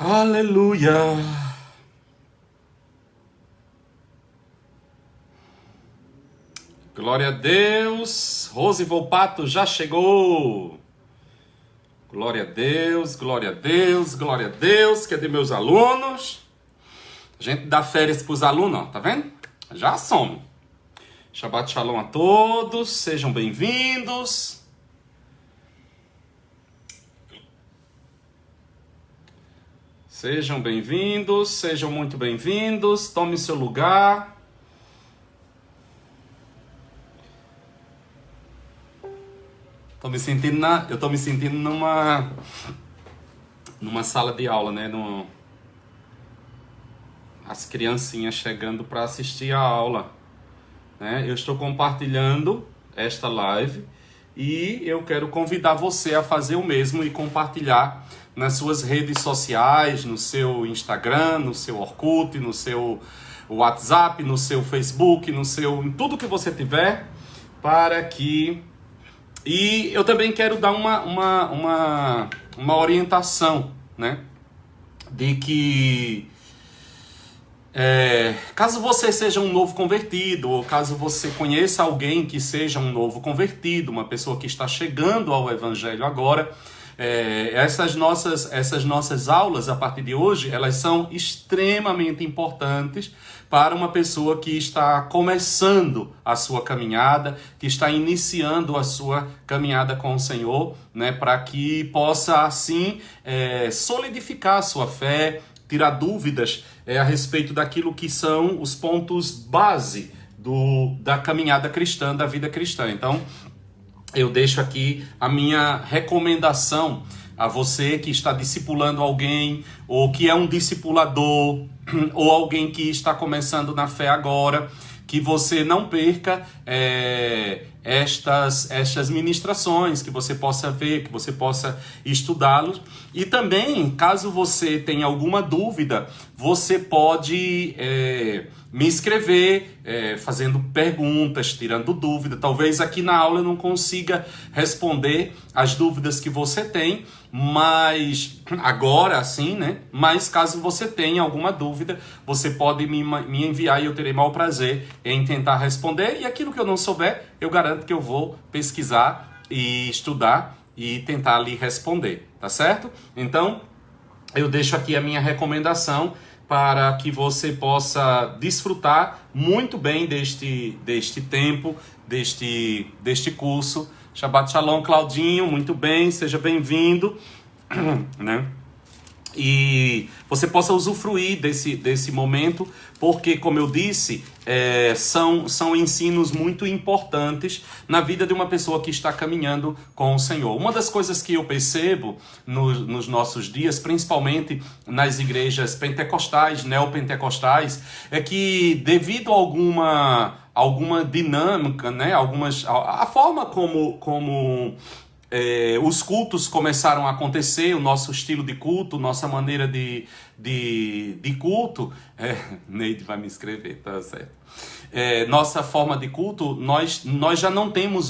Aleluia! Glória a Deus! Rose Volpato já chegou! Glória a Deus, glória a Deus, glória a Deus! Cadê meus alunos? A gente dá férias para os alunos, ó, tá vendo? Já some. Shabbat Shalom a todos, sejam bem-vindos. Sejam bem-vindos, sejam muito bem-vindos. Tome seu lugar. Eu tô me sentindo numa sala de aula, né? As criancinhas chegando para assistir a aula, né? Eu estou compartilhando esta live e eu quero convidar você a fazer o mesmo e compartilhar nas suas redes sociais, no seu Instagram, no seu Orkut, no seu WhatsApp, no seu Facebook, em tudo que você tiver, para que... E eu também quero dar uma orientação, né? De que caso você seja um novo convertido, ou caso você conheça alguém que seja um novo convertido, uma pessoa que está chegando ao Evangelho agora, essas nossas aulas, a partir de hoje, elas são extremamente importantes para uma pessoa que está começando a sua caminhada, que está iniciando a sua caminhada com o Senhor, né, para que possa, assim, solidificar a sua fé, tirar dúvidas a respeito daquilo que são os pontos base da caminhada cristã, da vida cristã. Então, eu deixo aqui a minha recomendação a você que está discipulando alguém, ou que é um discipulador, ou alguém que está começando na fé agora, que você não perca estas ministrações, que você possa ver, que você possa estudá-los. E também, caso você tenha alguma dúvida, você pode me escrever, fazendo perguntas, tirando dúvida. Talvez aqui na aula eu não consiga responder as dúvidas que você tem, mas agora sim, né? Mas caso você tenha alguma dúvida, você pode me enviar e eu terei maior prazer em tentar responder. E aquilo que eu não souber, eu garanto que eu vou pesquisar e estudar e tentar lhe responder, tá certo? Então, eu deixo aqui a minha recomendação para que você possa desfrutar muito bem deste tempo, deste curso. Shabbat Shalom, Claudinho, muito bem, seja bem-vindo, né? E você possa usufruir desse momento, porque, como eu disse, são ensinos muito importantes na vida de uma pessoa que está caminhando com o Senhor. Uma das coisas que eu percebo nos nossos dias, principalmente nas igrejas pentecostais, neopentecostais, é que devido a alguma dinâmica, né, a forma como os cultos começaram a acontecer, o nosso estilo de culto, nossa maneira de culto, Neide vai me escrever, tá certo? Nossa forma de culto, nós já não vemos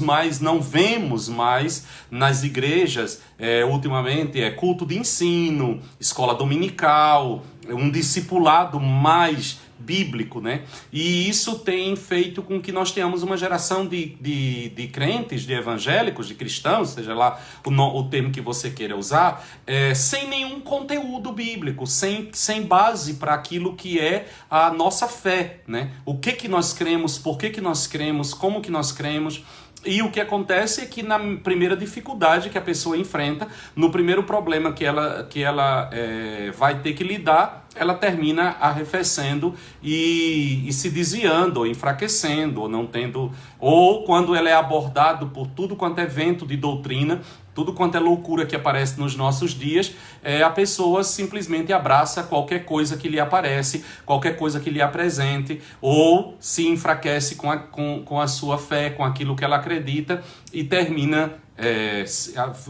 mais nas igrejas, ultimamente, culto de ensino, escola dominical, um discipulado mais bíblico, né? E isso tem feito com que nós tenhamos uma geração de crentes, de evangélicos, de cristãos, seja lá o termo que você queira usar, sem nenhum conteúdo bíblico, sem base para aquilo que é a nossa fé, né? O que nós cremos, por que nós cremos, como que nós cremos. E o que acontece é que na primeira dificuldade que a pessoa enfrenta, no primeiro problema que ela vai ter que lidar, ela termina arrefecendo e se desviando, ou enfraquecendo, ou não tendo... Ou quando ela é abordada por tudo quanto é vento de doutrina, tudo quanto é loucura que aparece nos nossos dias, a pessoa simplesmente abraça qualquer coisa que lhe aparece, qualquer coisa que lhe apresente, ou se enfraquece com a sua fé, com aquilo que ela acredita, e termina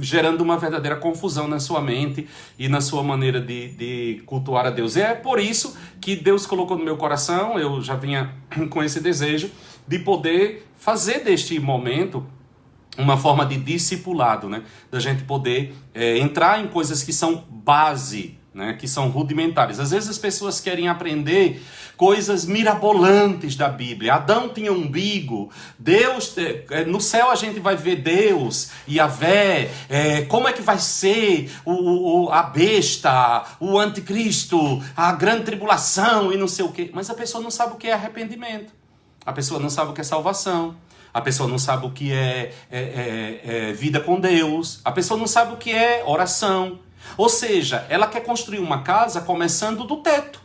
gerando uma verdadeira confusão na sua mente e na sua maneira de cultuar a Deus. E é por isso que Deus colocou no meu coração, eu já vinha com esse desejo, de poder fazer deste momento uma forma de discipulado, né? Da gente poder entrar em coisas que são base né, que são rudimentares. Às vezes as pessoas querem aprender coisas mirabolantes da Bíblia. Adão tinha umbigo, Deus, no céu a gente vai ver Deus, Yahvé, como é que vai ser a besta, o anticristo, a grande tribulação e não sei o quê. Mas a pessoa não sabe o que é arrependimento, a pessoa não sabe o que é salvação, a pessoa não sabe o que é vida com Deus, a pessoa não sabe o que é oração. Ou seja, ela quer construir uma casa começando do teto.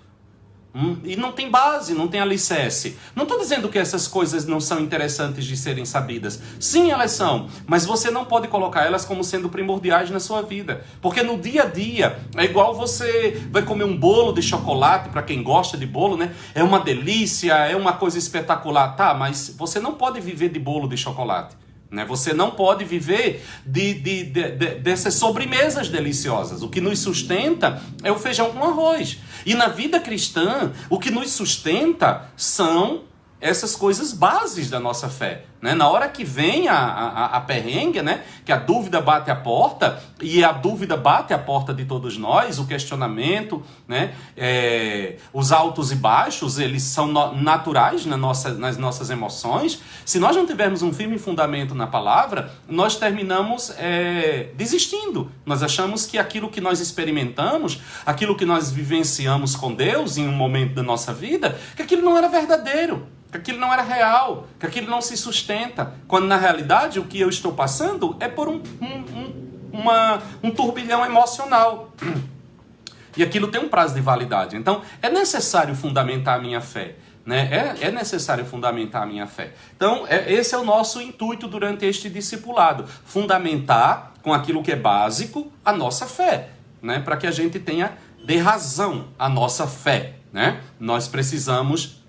E não tem base, não tem alicerce. Não estou dizendo que essas coisas não são interessantes de serem sabidas. Sim, elas são. Mas você não pode colocar elas como sendo primordiais na sua vida. Porque no dia a dia, é igual você vai comer um bolo de chocolate, para quem gosta de bolo, né? É uma delícia, é uma coisa espetacular. Tá, mas você não pode viver de bolo de chocolate. Né? Você não pode viver dessas sobremesas deliciosas. O que nos sustenta é o feijão com arroz. E na vida cristã, o que nos sustenta são essas coisas bases da nossa fé. Né? Na hora que vem a perrengue, né? Que a dúvida bate a porta, e a dúvida bate a porta de todos nós, o questionamento, né? Os altos e baixos, eles são naturais nas nossas emoções. Se nós não tivermos um firme fundamento na palavra, nós terminamos desistindo. Nós achamos que aquilo que nós experimentamos, aquilo que nós vivenciamos com Deus em um momento da nossa vida, que aquilo não era verdadeiro, que aquilo não era real, que aquilo não se sustenta, quando na realidade o que eu estou passando é por um turbilhão emocional. E aquilo tem um prazo de validade. Então é necessário fundamentar a minha fé. Né? É necessário fundamentar a minha fé. Então esse é o nosso intuito durante este discipulado. Fundamentar com aquilo que é básico a nossa fé. Né? Para que a gente tenha de razão a nossa fé. Né? Nós precisamos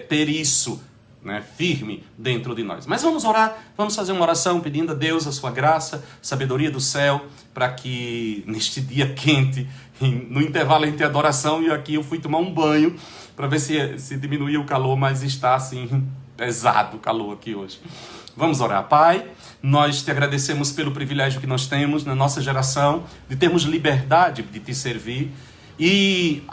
ter isso, né, firme dentro de nós. Mas vamos orar, vamos fazer uma oração pedindo a Deus a sua graça, sabedoria do céu, para que neste dia quente, no intervalo entre adoração e aqui eu fui tomar um banho para ver se diminuía o calor, mas está assim pesado o calor aqui hoje. Vamos orar. Pai, nós te agradecemos pelo privilégio que nós temos na nossa geração de termos liberdade de te servir e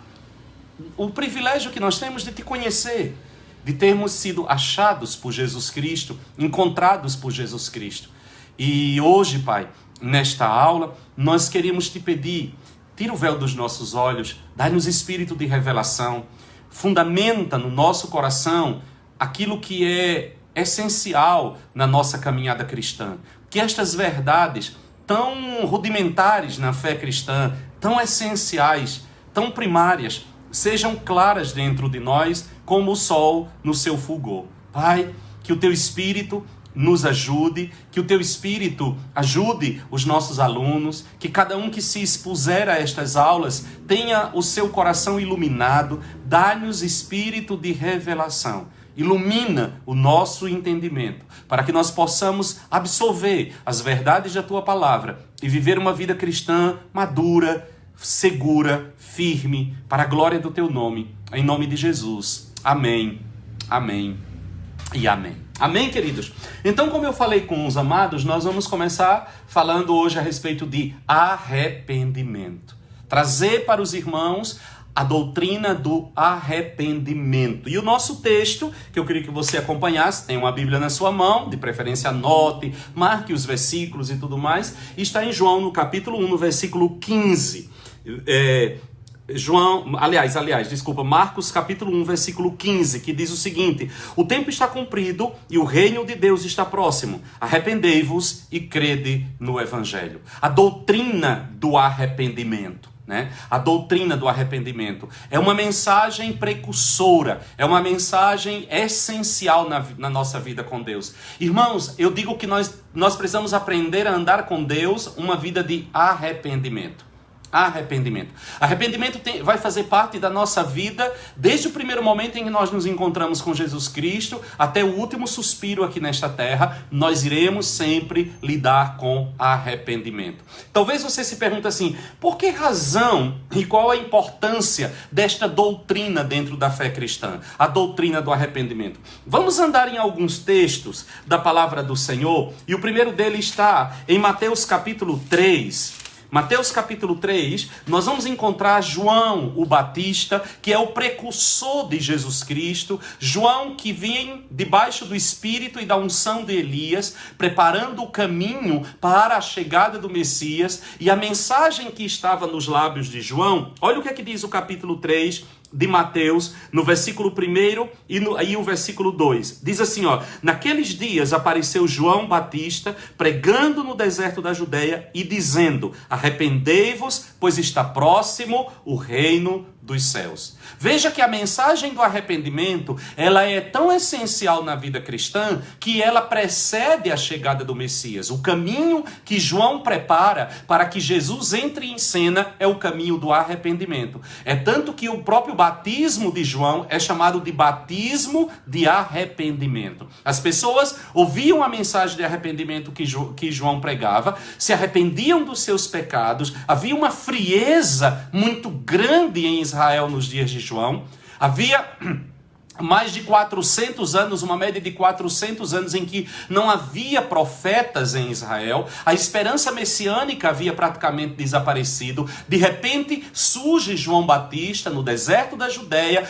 o privilégio que nós temos de te conhecer, de termos sido achados por Jesus Cristo, encontrados por Jesus Cristo. E hoje, Pai, nesta aula, nós queríamos te pedir, tira o véu dos nossos olhos, dá-nos espírito de revelação, fundamenta no nosso coração aquilo que é essencial na nossa caminhada cristã. Que estas verdades tão rudimentares na fé cristã, tão essenciais, tão primárias, sejam claras dentro de nós como o sol no seu fulgor. Pai, que o teu Espírito nos ajude, que o teu Espírito ajude os nossos alunos, que cada um que se expuser a estas aulas tenha o seu coração iluminado, dá-nos espírito de revelação. Ilumina o nosso entendimento, para que nós possamos absorver as verdades da tua palavra e viver uma vida cristã madura, segura, firme, para a glória do teu nome, em nome de Jesus. Amém, amém e amém. Amém, queridos? Então, como eu falei com os amados, nós vamos começar falando hoje a respeito de arrependimento. Trazer para os irmãos a doutrina do arrependimento. E o nosso texto, que eu queria que você acompanhasse, tem uma Bíblia na sua mão, de preferência anote, marque os versículos e tudo mais, está em João, no capítulo 1, no versículo 15. Marcos capítulo 1, versículo 15, que diz o seguinte: o tempo está cumprido e o reino de Deus está próximo. Arrependei-vos e crede no Evangelho. A doutrina do arrependimento. Né? A doutrina do arrependimento é uma mensagem precursora, é uma mensagem essencial na nossa vida com Deus. Irmãos, eu digo que nós precisamos aprender a andar com Deus uma vida de arrependimento. Arrependimento vai fazer parte da nossa vida desde o primeiro momento em que nós nos encontramos com Jesus Cristo até o último suspiro aqui nesta terra. Nós iremos sempre lidar com arrependimento. Talvez você se pergunte assim: por que razão e qual a importância desta doutrina dentro da fé cristã? A doutrina do arrependimento. Vamos andar em alguns textos da palavra do Senhor, e o primeiro deles está em Mateus capítulo 3. Mateus capítulo 3, nós vamos encontrar João o Batista, que é o precursor de Jesus Cristo. João que vinha debaixo do Espírito e da unção de Elias, preparando o caminho para a chegada do Messias. E a mensagem que estava nos lábios de João, olha o que é que diz o capítulo 3 de Mateus, no versículo 1 e o versículo 2. Diz assim, ó: naqueles dias apareceu João Batista, pregando no deserto da Judeia e dizendo: arrependei-vos, pois está próximo o reino dos céus. Veja que a mensagem do arrependimento, ela é tão essencial na vida cristã, que ela precede a chegada do Messias. O caminho que João prepara para que Jesus entre em cena é o caminho do arrependimento. É tanto que o próprio batismo de João é chamado de batismo de arrependimento. As pessoas ouviam a mensagem de arrependimento que João pregava, se arrependiam dos seus pecados, havia uma frieza muito grande em Israel nos dias de João. Havia mais de 400 anos, uma média de 400 anos em que não havia profetas em Israel. A esperança messiânica havia praticamente desaparecido. De repente surge João Batista no deserto da Judeia,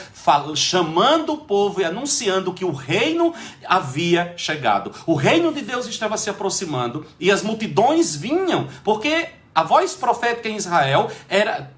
chamando o povo e anunciando que o reino havia chegado. O reino de Deus estava se aproximando e as multidões vinham, porque a voz profética em Israel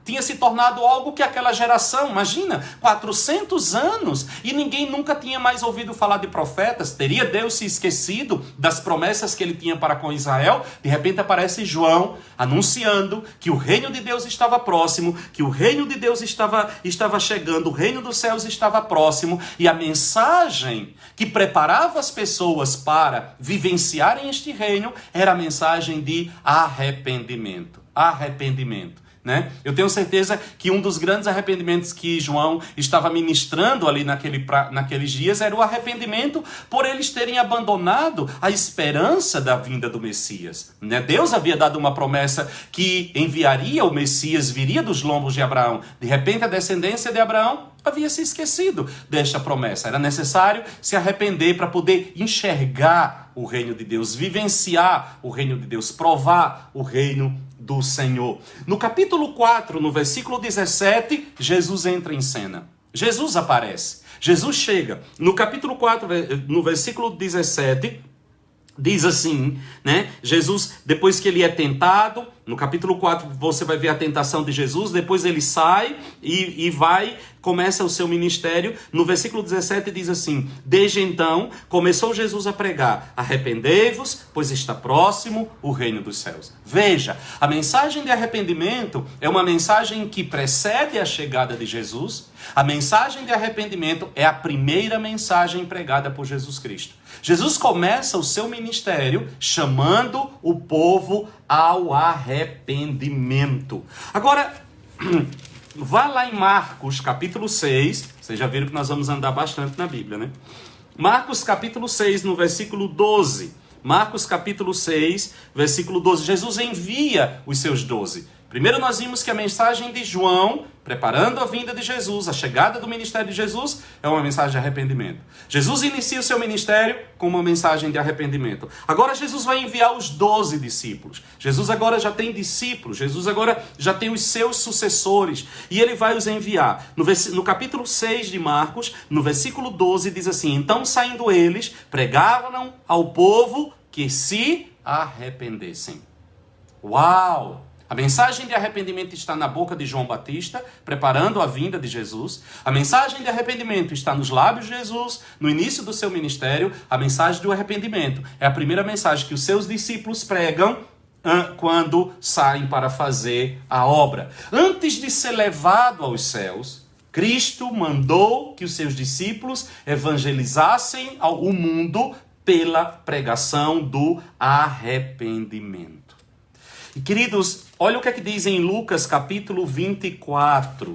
tinha se tornado algo que aquela geração, imagina, 400 anos, e ninguém nunca tinha mais ouvido falar de profetas. Teria Deus se esquecido das promessas que ele tinha para com Israel? De repente aparece João anunciando que o reino de Deus estava próximo, que o reino de Deus estava chegando, o reino dos céus estava próximo, e a mensagem que preparava as pessoas para vivenciarem este reino era a mensagem de arrependimento. Arrependimento, né? Eu tenho certeza que um dos grandes arrependimentos que João estava ministrando ali naqueles dias era o arrependimento por eles terem abandonado a esperança da vinda do Messias, né? Deus havia dado uma promessa que enviaria o Messias, viria dos lombos de Abraão. De repente a descendência de Abraão havia se esquecido desta promessa. Era necessário se arrepender para poder enxergar o reino de Deus, vivenciar o reino de Deus, provar o reino do Senhor. No capítulo 4, no versículo 17, Jesus entra em cena. Jesus aparece. Jesus chega. No capítulo 4, no versículo 17, diz assim, né? Jesus, depois que ele é tentado, no capítulo 4 você vai ver a tentação de Jesus, depois ele sai e começa o seu ministério. No versículo 17 diz assim: desde então começou Jesus a pregar: arrependei-vos, pois está próximo o reino dos céus. Veja, a mensagem de arrependimento é uma mensagem que precede a chegada de Jesus. A mensagem de arrependimento é a primeira mensagem pregada por Jesus Cristo. Jesus começa o seu ministério chamando o povo ao arrependimento. Agora, vá lá em Marcos capítulo 6, vocês já viram que nós vamos andar bastante na Bíblia, né? Marcos capítulo 6, no versículo 12. Marcos capítulo 6, versículo 12. Jesus envia os seus 12. Primeiro nós vimos que a mensagem de João, preparando a vinda de Jesus, a chegada do ministério de Jesus, é uma mensagem de arrependimento. Jesus inicia o seu ministério com uma mensagem de arrependimento. Agora Jesus vai enviar os 12 discípulos. Jesus agora já tem discípulos, Jesus agora já tem os seus sucessores, e ele vai os enviar. No capítulo 6 de Marcos, no versículo 12, diz assim: então saindo eles, pregavam ao povo que se arrependessem. Uau! A mensagem de arrependimento está na boca de João Batista, preparando a vinda de Jesus. A mensagem de arrependimento está nos lábios de Jesus, no início do seu ministério. A mensagem do arrependimento é a primeira mensagem que os seus discípulos pregam quando saem para fazer a obra. Antes de ser levado aos céus, Cristo mandou que os seus discípulos evangelizassem o mundo pela pregação do arrependimento. E queridos, olha o que é que diz em Lucas capítulo 24.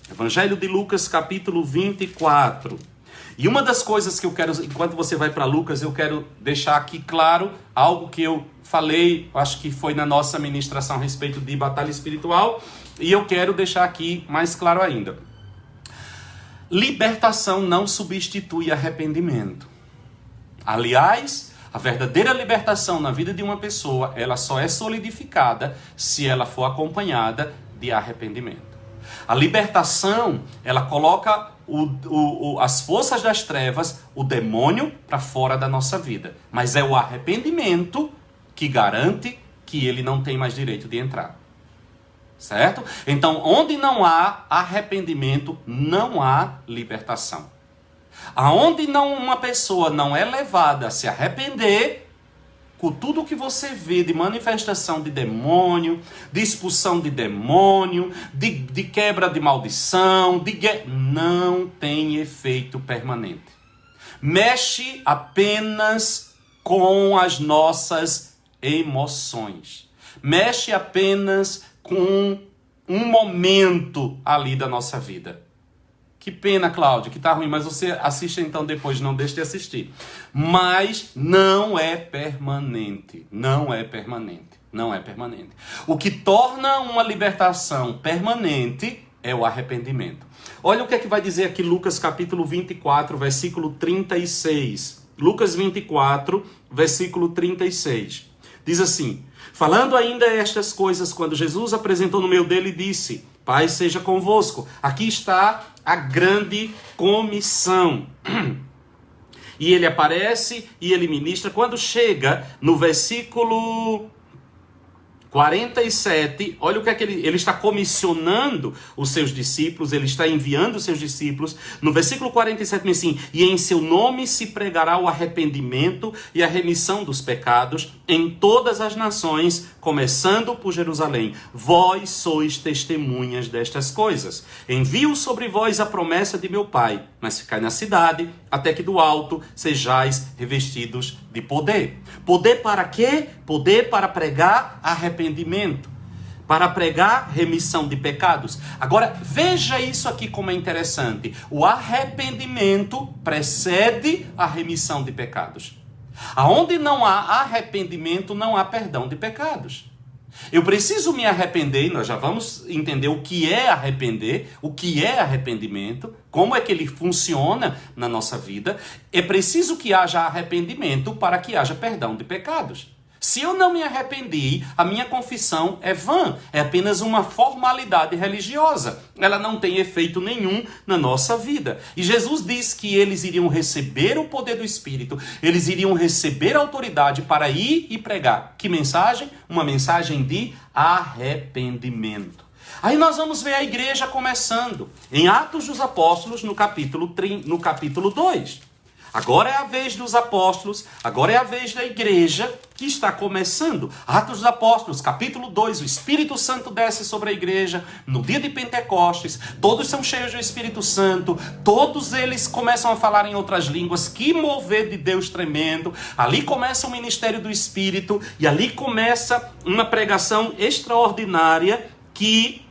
Evangelho de Lucas capítulo 24. E uma das coisas que eu quero, enquanto você vai para Lucas, eu quero deixar aqui claro algo que eu falei, acho que foi na nossa ministração a respeito de batalha espiritual, e eu quero deixar aqui mais claro ainda. Libertação não substitui arrependimento. Aliás, A verdadeira libertação na vida de uma pessoa, ela só é solidificada se ela for acompanhada de arrependimento. A libertação, ela coloca as forças das trevas, o demônio, para fora da nossa vida. Mas é o arrependimento que garante que ele não tem mais direito de entrar. Certo? Então, onde não há arrependimento, não há libertação. Aonde uma pessoa não é levada a se arrepender, com tudo que você vê de manifestação de demônio, de expulsão de demônio, de quebra de maldição, não tem efeito permanente. Mexe apenas com as nossas emoções. Mexe apenas com um momento ali da nossa vida. Que pena, Cláudio, que tá ruim, mas você assiste então depois, não deixe de assistir. Mas não é permanente, não é permanente, não é permanente. O que torna uma libertação permanente é o arrependimento. Olha o que é que vai dizer aqui Lucas capítulo 24, versículo 36. Lucas 24, versículo 36. Diz assim: falando ainda estas coisas, quando Jesus apresentou no meio dele, disse: Pai seja convosco. Aqui está a grande comissão. E ele aparece e ele ministra. Quando chega no versículo 47, olha o que é que ele está comissionando os seus discípulos, ele está enviando os seus discípulos. No versículo 47 diz assim: e em seu nome se pregará o arrependimento e a remissão dos pecados em todas as nações, começando por Jerusalém. Vós sois testemunhas destas coisas. Envio sobre vós a promessa de meu Pai, mas ficai na cidade, até que do alto sejais revestidos de poder. Poder para quê? Poder para pregar arrependimento, para pregar remissão de pecados. Agora, veja isso aqui como é interessante. O arrependimento precede a remissão de pecados. Aonde não há arrependimento, não há perdão de pecados. Eu preciso me arrepender, e nós já vamos entender o que é arrepender, o que é arrependimento, como é que ele funciona na nossa vida. É preciso que haja arrependimento para que haja perdão de pecados. Se eu não me arrependi, a minha confissão é vã, é apenas uma formalidade religiosa. Ela não tem efeito nenhum na nossa vida. E Jesus diz que eles iriam receber o poder do Espírito, eles iriam receber a autoridade para ir e pregar. Que mensagem? Uma mensagem de arrependimento. Aí nós vamos ver a igreja começando em Atos dos Apóstolos, no capítulo 2. Agora é a vez dos apóstolos, agora é a vez da igreja que está começando. Atos dos Apóstolos, capítulo 2, o Espírito Santo desce sobre a igreja no dia de Pentecostes, todos são cheios do Espírito Santo, todos eles começam a falar em outras línguas, que mover de Deus tremendo. Ali começa o ministério do Espírito e ali começa uma pregação extraordinária que,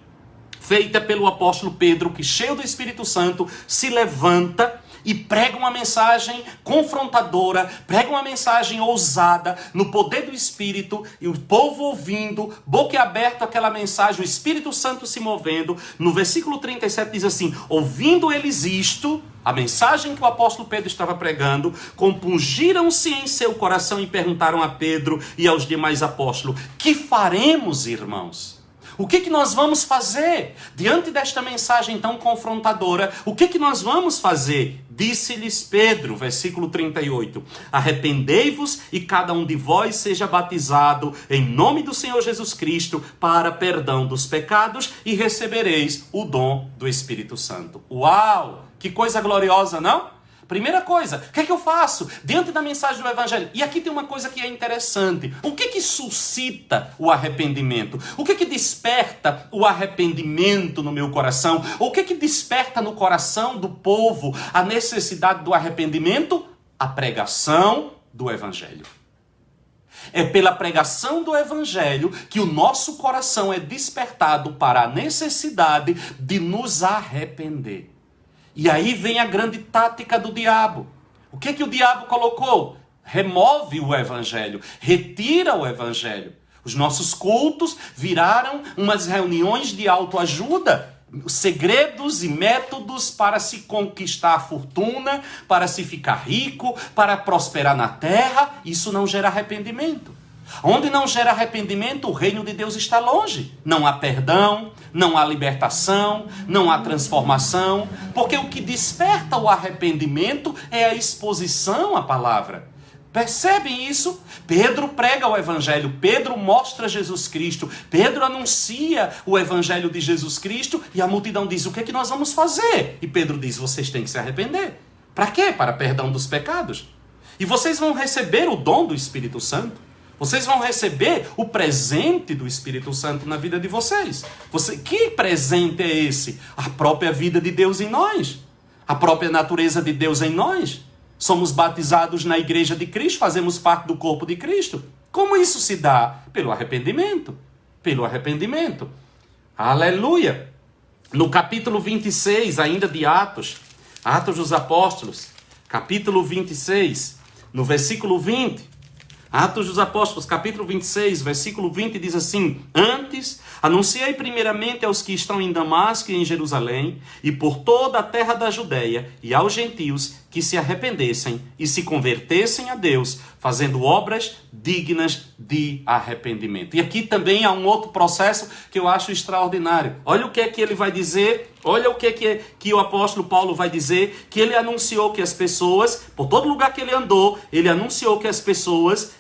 feita pelo apóstolo Pedro, que cheio do Espírito Santo, se levanta e prega uma mensagem confrontadora, prega uma mensagem ousada, no poder do Espírito, e o povo ouvindo, boca aberta aquela mensagem, o Espírito Santo se movendo. No versículo 37 diz assim: ouvindo eles isto, a mensagem que o apóstolo Pedro estava pregando, compungiram-se em seu coração e perguntaram a Pedro e aos demais apóstolos: que faremos, irmãos? O que nós vamos fazer? Diante desta mensagem tão confrontadora, o que nós vamos fazer? Disse-lhes Pedro, versículo 38, arrependei-vos e cada um de vós seja batizado em nome do Senhor Jesus Cristo para perdão dos pecados e recebereis o dom do Espírito Santo. Uau! Que coisa gloriosa, não? Primeira coisa, o que é que eu faço diante da mensagem do Evangelho? E aqui tem uma coisa que é interessante. O que suscita o arrependimento? O que desperta o arrependimento no meu coração? O que desperta no coração do povo a necessidade do arrependimento? A pregação do Evangelho. É pela pregação do Evangelho que o nosso coração é despertado para a necessidade de nos arrepender. E aí vem a grande tática do diabo. O que o diabo colocou? Remove o Evangelho, retira o Evangelho. Os nossos cultos viraram umas reuniões de autoajuda. segredos e métodos para se conquistar a fortuna, para se ficar rico, para prosperar na terra. Isso não gera arrependimento. Onde não gera arrependimento, o reino de Deus está longe. Não há perdão, não há libertação, não há transformação, porque o que desperta o arrependimento é a exposição à palavra. Percebem isso? Pedro prega o evangelho, Pedro mostra Jesus Cristo, Pedro anuncia o evangelho de Jesus Cristo e a multidão diz: o que é que nós vamos fazer? E Pedro diz: vocês têm que se arrepender. Para quê? Para perdão dos pecados. E vocês vão receber o dom do Espírito Santo. Vocês vão receber o presente do Espírito Santo na vida de vocês. Que presente é esse? A própria vida de Deus em nós. A própria natureza de Deus em nós. Somos batizados na igreja de Cristo, fazemos parte do corpo de Cristo. Como isso se dá? Pelo arrependimento. Pelo arrependimento. Aleluia! No capítulo 26, ainda de Atos, Atos dos Apóstolos, capítulo 26, no versículo 20, Atos dos Apóstolos, capítulo 26, versículo 20, diz assim: antes, anunciei primeiramente aos que estão em Damasco e em Jerusalém, e por toda a terra da Judeia, e aos gentios, que se arrependessem e se convertessem a Deus, fazendo obras dignas de arrependimento. E aqui também há um outro processo que eu acho extraordinário. Olha o que é que ele vai dizer, olha o que é que o apóstolo Paulo vai dizer, que ele anunciou que as pessoas, por todo lugar que ele andou, ele anunciou que as pessoas,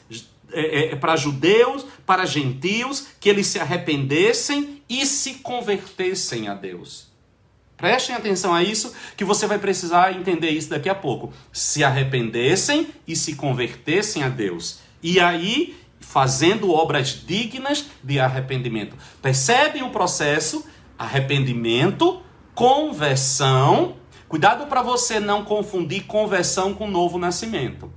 para judeus, para gentios, que eles se arrependessem e se convertessem a Deus. Prestem atenção a isso, que você vai precisar entender isso daqui a pouco. Se arrependessem e se convertessem a Deus. E aí, fazendo obras dignas de arrependimento. Percebem o processo? Arrependimento, conversão. Cuidado para você não confundir conversão com novo nascimento.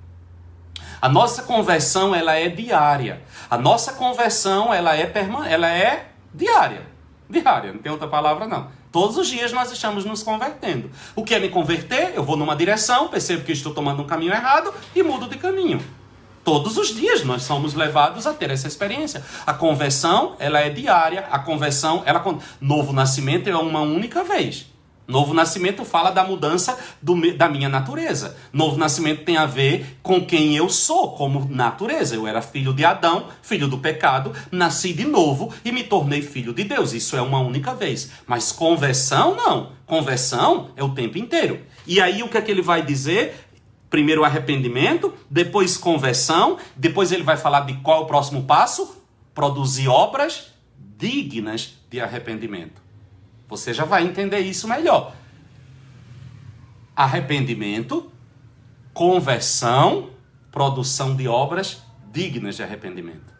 A nossa conversão, ela é diária. A nossa conversão, ela é diária. Diária, não tem outra palavra não. Todos os dias nós estamos nos convertendo. O que é me converter? Eu vou numa direção, percebo que estou tomando um caminho errado e mudo de caminho. Todos os dias nós somos levados a ter essa experiência. A conversão, ela é diária. A conversão, novo nascimento é uma única vez. Novo nascimento fala da mudança da minha natureza. Novo nascimento tem a ver com quem eu sou como natureza. Eu era filho de Adão, filho do pecado, nasci de novo e me tornei filho de Deus. Isso é uma única vez. Mas conversão, não. Conversão é o tempo inteiro. E aí o que é que ele vai dizer? Primeiro arrependimento, depois conversão, depois ele vai falar de qual é o próximo passo? Produzir obras dignas de arrependimento. Você já vai entender isso melhor. Arrependimento, conversão, produção de obras dignas de arrependimento.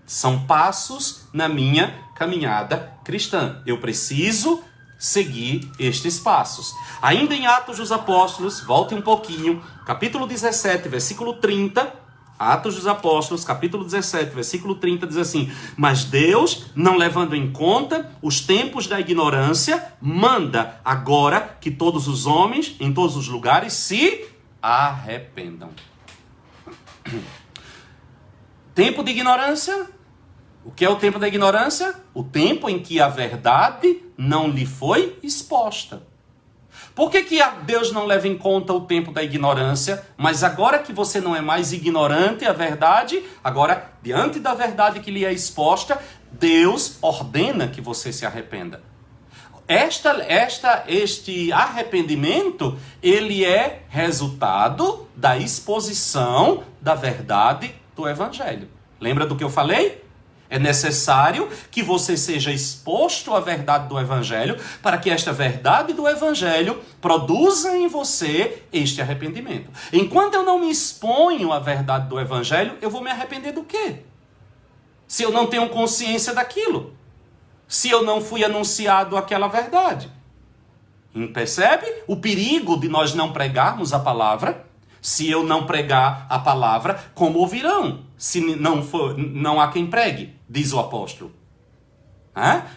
São passos na minha caminhada cristã. Eu preciso seguir estes passos. Ainda em Atos dos Apóstolos, volte um pouquinho, capítulo 17, versículo 30... Atos dos Apóstolos, capítulo 17, versículo 30, diz assim: mas Deus, não levando em conta os tempos da ignorância, manda agora que todos os homens, em todos os lugares, se arrependam. Tempo de ignorância. O que é o tempo da ignorância? O tempo em que a verdade não lhe foi exposta. Por que Deus não leva em conta o tempo da ignorância? Mas agora que você não é mais ignorante a verdade, agora, diante da verdade que lhe é exposta, Deus ordena que você se arrependa. Este arrependimento, ele é resultado da exposição da verdade do Evangelho. Lembra do que eu falei? É necessário que você seja exposto à verdade do Evangelho para que esta verdade do Evangelho produza em você este arrependimento. Enquanto eu não me exponho à verdade do Evangelho, eu vou me arrepender do quê? Se eu não tenho consciência daquilo. Se eu não fui anunciado aquela verdade. Percebe o perigo de nós não pregarmos a palavra? Se eu não pregar a palavra, como ouvirão? Se não há quem pregue, diz o apóstolo.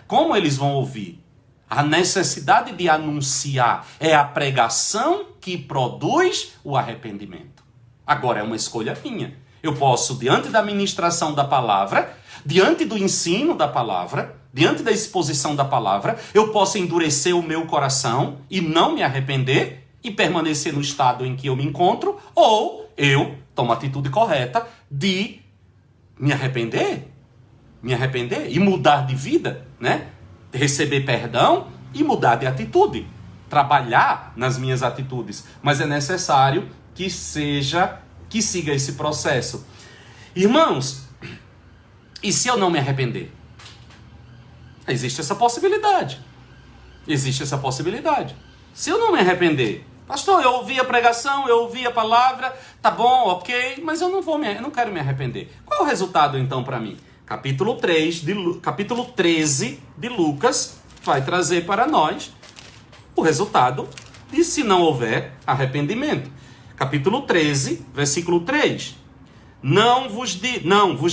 Como eles vão ouvir? A necessidade de anunciar é a pregação que produz o arrependimento. Agora é uma escolha minha. Eu posso, diante da ministração da palavra, diante do ensino da palavra, diante da exposição da palavra, eu posso endurecer o meu coração e não me arrepender e permanecer no estado em que eu me encontro, ou eu tomo a atitude correta de me arrepender e mudar de vida, né? Receber perdão e mudar de atitude, trabalhar nas minhas atitudes, mas é necessário que siga esse processo. Irmãos, e se eu não me arrepender? Existe essa possibilidade. Se eu não me arrepender, pastor, eu ouvi a pregação, eu ouvi a palavra, tá bom, ok, mas eu não quero me arrepender. Qual é o resultado então para mim? Capítulo 13 de Lucas vai trazer para nós o resultado de se não houver arrependimento. Capítulo 13, versículo 3. Não vos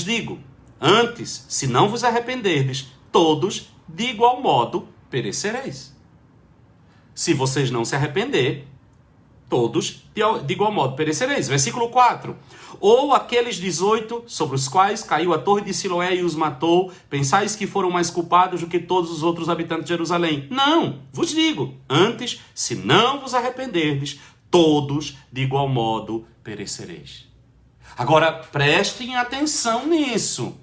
digo, antes, se não vos arrependerdes, todos, de igual modo, perecereis. Se vocês não se arrepender, todos, de igual modo, perecereis. Versículo 4. Ou aqueles 18 sobre os quais caiu a torre de Siloé e os matou, pensais que foram mais culpados do que todos os outros habitantes de Jerusalém? Não, vos digo, antes, se não vos arrependerdes, todos, de igual modo, perecereis. Agora, prestem atenção nisso.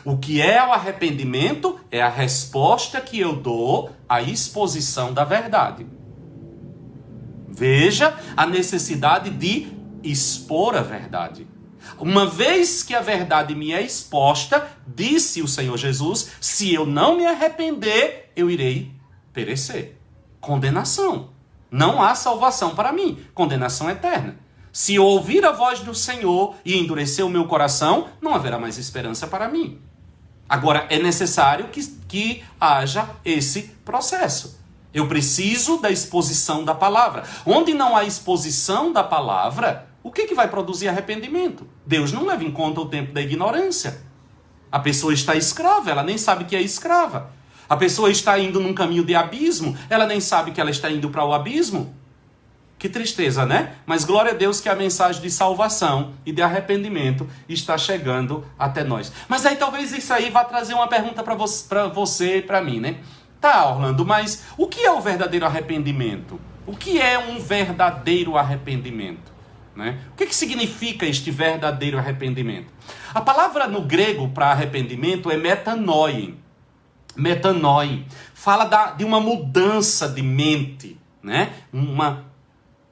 O que é o arrependimento? É a resposta que eu dou à exposição da verdade. Veja a necessidade de expor a verdade. Uma vez que a verdade me é exposta, disse o Senhor Jesus, se eu não me arrepender, eu irei perecer. Condenação. Não há salvação para mim. Condenação eterna. Se eu ouvir a voz do Senhor e endurecer o meu coração, não haverá mais esperança para mim. Agora, é necessário que haja esse processo. Eu preciso da exposição da palavra. Onde não há exposição da palavra, o que vai produzir arrependimento? Deus não leva em conta o tempo da ignorância. A pessoa está escrava, ela nem sabe que é escrava. A pessoa está indo num caminho de abismo, ela nem sabe que ela está indo para o abismo. Que tristeza, né? Mas glória a Deus que a mensagem de salvação e de arrependimento está chegando até nós. Mas aí talvez isso aí vá trazer uma pergunta para você e para mim, né? Tá, Orlando, mas o que é o verdadeiro arrependimento? O que é um verdadeiro arrependimento? Né? O que significa este verdadeiro arrependimento? A palavra no grego para arrependimento é metanoia. Metanoia. Fala de uma mudança de mente, né? Uma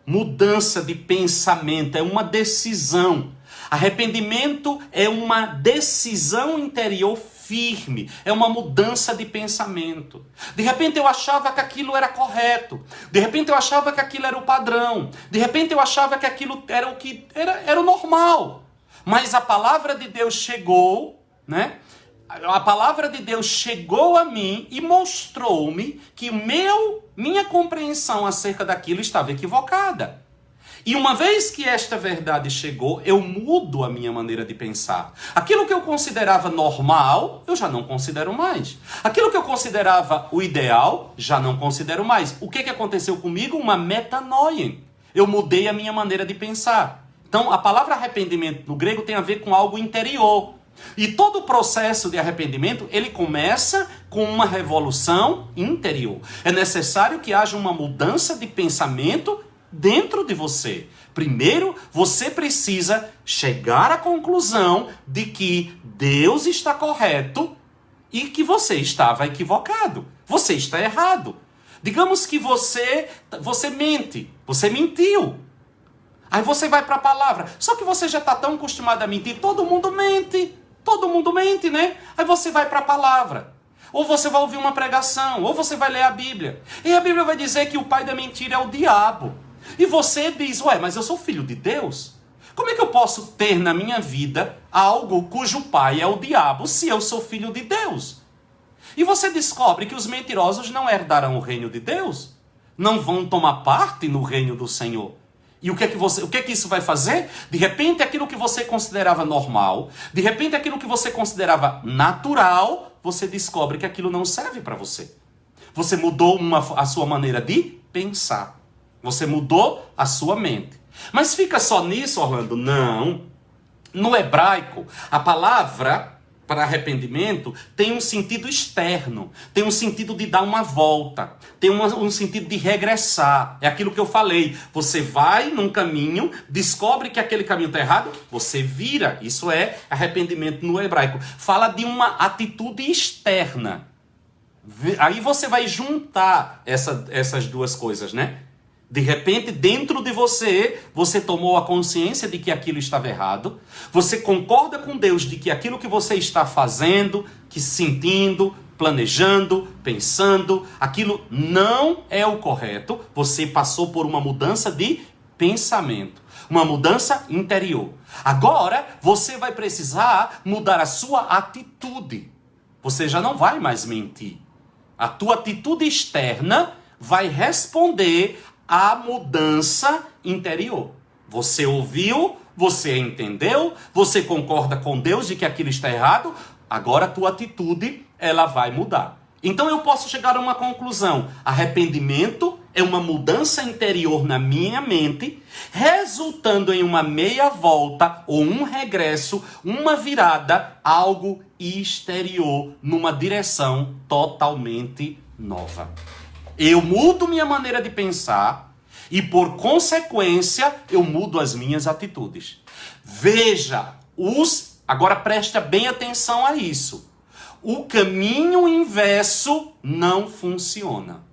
mudança de pensamento, é uma decisão. Arrependimento é uma decisão interior firme, é uma mudança de pensamento. De repente eu achava que aquilo era correto, de repente eu achava que aquilo era o padrão, de repente eu achava que aquilo era o que era o normal. Mas a palavra de Deus chegou, né? A palavra de Deus chegou a mim e mostrou-me que minha compreensão acerca daquilo estava equivocada. E uma vez que esta verdade chegou, eu mudo a minha maneira de pensar. Aquilo que eu considerava normal, eu já não considero mais. Aquilo que eu considerava o ideal, já não considero mais. O que aconteceu comigo? Uma metanoia. Eu mudei a minha maneira de pensar. Então, a palavra arrependimento no grego tem a ver com algo interior. E todo o processo de arrependimento, ele começa com uma revolução interior. É necessário que haja uma mudança de pensamento dentro de você. Primeiro, você precisa chegar à conclusão de que Deus está correto e que você estava equivocado. Você está errado. Digamos que você mente, você mentiu. Aí você vai para a palavra. Só que você já está tão acostumado a mentir, todo mundo mente, né? Aí você vai para a palavra. Ou você vai ouvir uma pregação, ou você vai ler a Bíblia. E a Bíblia vai dizer que o pai da mentira é o diabo. E você diz, ué, mas eu sou filho de Deus? Como é que eu posso ter na minha vida algo cujo pai é o diabo se eu sou filho de Deus? E você descobre que os mentirosos não herdarão o reino de Deus. Não vão tomar parte no reino do Senhor. E o que é que isso vai fazer? De repente, aquilo que você considerava normal, de repente, aquilo que você considerava natural, você descobre que aquilo não serve para você. Você mudou a sua maneira de pensar. Você mudou a sua mente. Mas fica só nisso, Orlando? Não. No hebraico, a palavra para arrependimento tem um sentido externo, tem um sentido de dar uma volta, tem um sentido de regressar. É aquilo que eu falei. Você vai num caminho, descobre que aquele caminho está errado, você vira. Isso é arrependimento no hebraico. Fala de uma atitude externa. Aí você vai juntar essas duas coisas, né? De repente, dentro de você, você tomou a consciência de que aquilo estava errado. Você concorda com Deus de que aquilo que você está fazendo, que sentindo, planejando, pensando, aquilo não é o correto. Você passou por uma mudança de pensamento, uma mudança interior. Agora, você vai precisar mudar a sua atitude. Você já não vai mais mentir. A tua atitude externa vai responder a mudança interior. Você ouviu, você entendeu, você concorda com Deus de que aquilo está errado, agora a tua atitude, ela vai mudar. Então eu posso chegar a uma conclusão. Arrependimento é uma mudança interior na minha mente, resultando em uma meia volta ou um regresso, uma virada, algo exterior, numa direção totalmente nova. Eu mudo minha maneira de pensar e, por consequência, eu mudo as minhas atitudes. Veja, agora preste bem atenção a isso. O caminho inverso não funciona.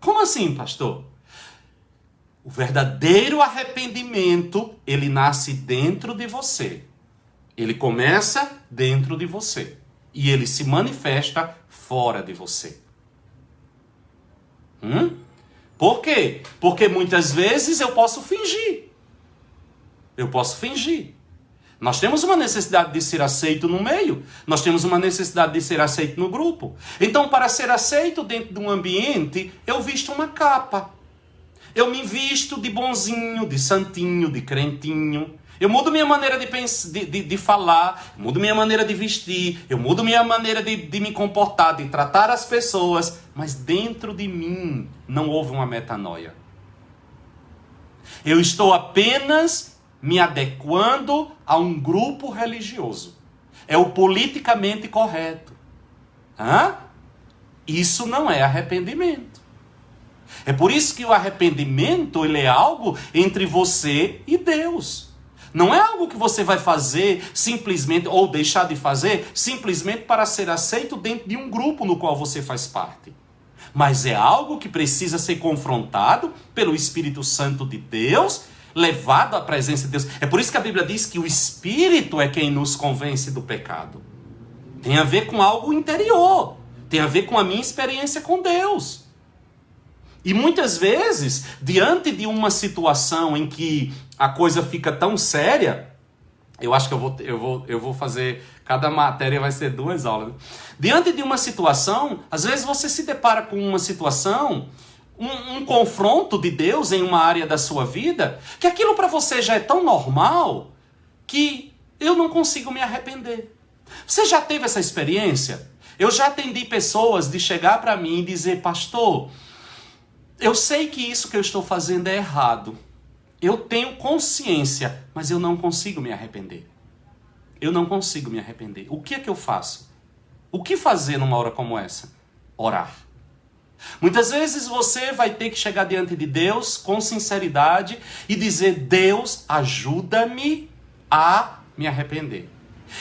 Como assim, pastor? O verdadeiro arrependimento, ele nasce dentro de você. Ele começa dentro de você. E ele se manifesta fora de você. Por quê? Porque muitas vezes eu posso fingir. Nós temos uma necessidade de ser aceito no meio. Nós temos uma necessidade de ser aceito no grupo. Então, para ser aceito dentro de um ambiente, eu visto uma capa. Eu me visto de bonzinho, de santinho, de crentinho. Eu mudo minha maneira de pensar, de falar, mudo minha maneira de vestir, eu mudo minha maneira de me comportar, de tratar as pessoas, mas dentro de mim não houve uma metanoia. Eu estou apenas me adequando a um grupo religioso. É o politicamente correto. Isso não é arrependimento. É por isso que o arrependimento, ele é algo entre você e Deus. Não é algo que você vai fazer simplesmente, ou deixar de fazer, simplesmente para ser aceito dentro de um grupo no qual você faz parte. Mas é algo que precisa ser confrontado pelo Espírito Santo de Deus, levado à presença de Deus. É por isso que a Bíblia diz que o Espírito é quem nos convence do pecado. Tem a ver com algo interior. Tem a ver com a minha experiência com Deus. E muitas vezes, diante de uma situação em que a coisa fica tão séria, eu acho que eu vou fazer, cada matéria vai ser 2 aulas. Diante de uma situação, às vezes você se depara com uma situação, um confronto de Deus em uma área da sua vida, que aquilo para você já é tão normal, que eu não consigo me arrepender. Você já teve essa experiência? Eu já atendi pessoas de chegar para mim e dizer, pastor, eu sei que isso que eu estou fazendo é errado. Eu tenho consciência, mas eu não consigo me arrepender. Eu não consigo me arrepender. O que é que eu faço? O que fazer numa hora como essa? Orar. Muitas vezes você vai ter que chegar diante de Deus com sinceridade e dizer, Deus, ajuda-me a me arrepender.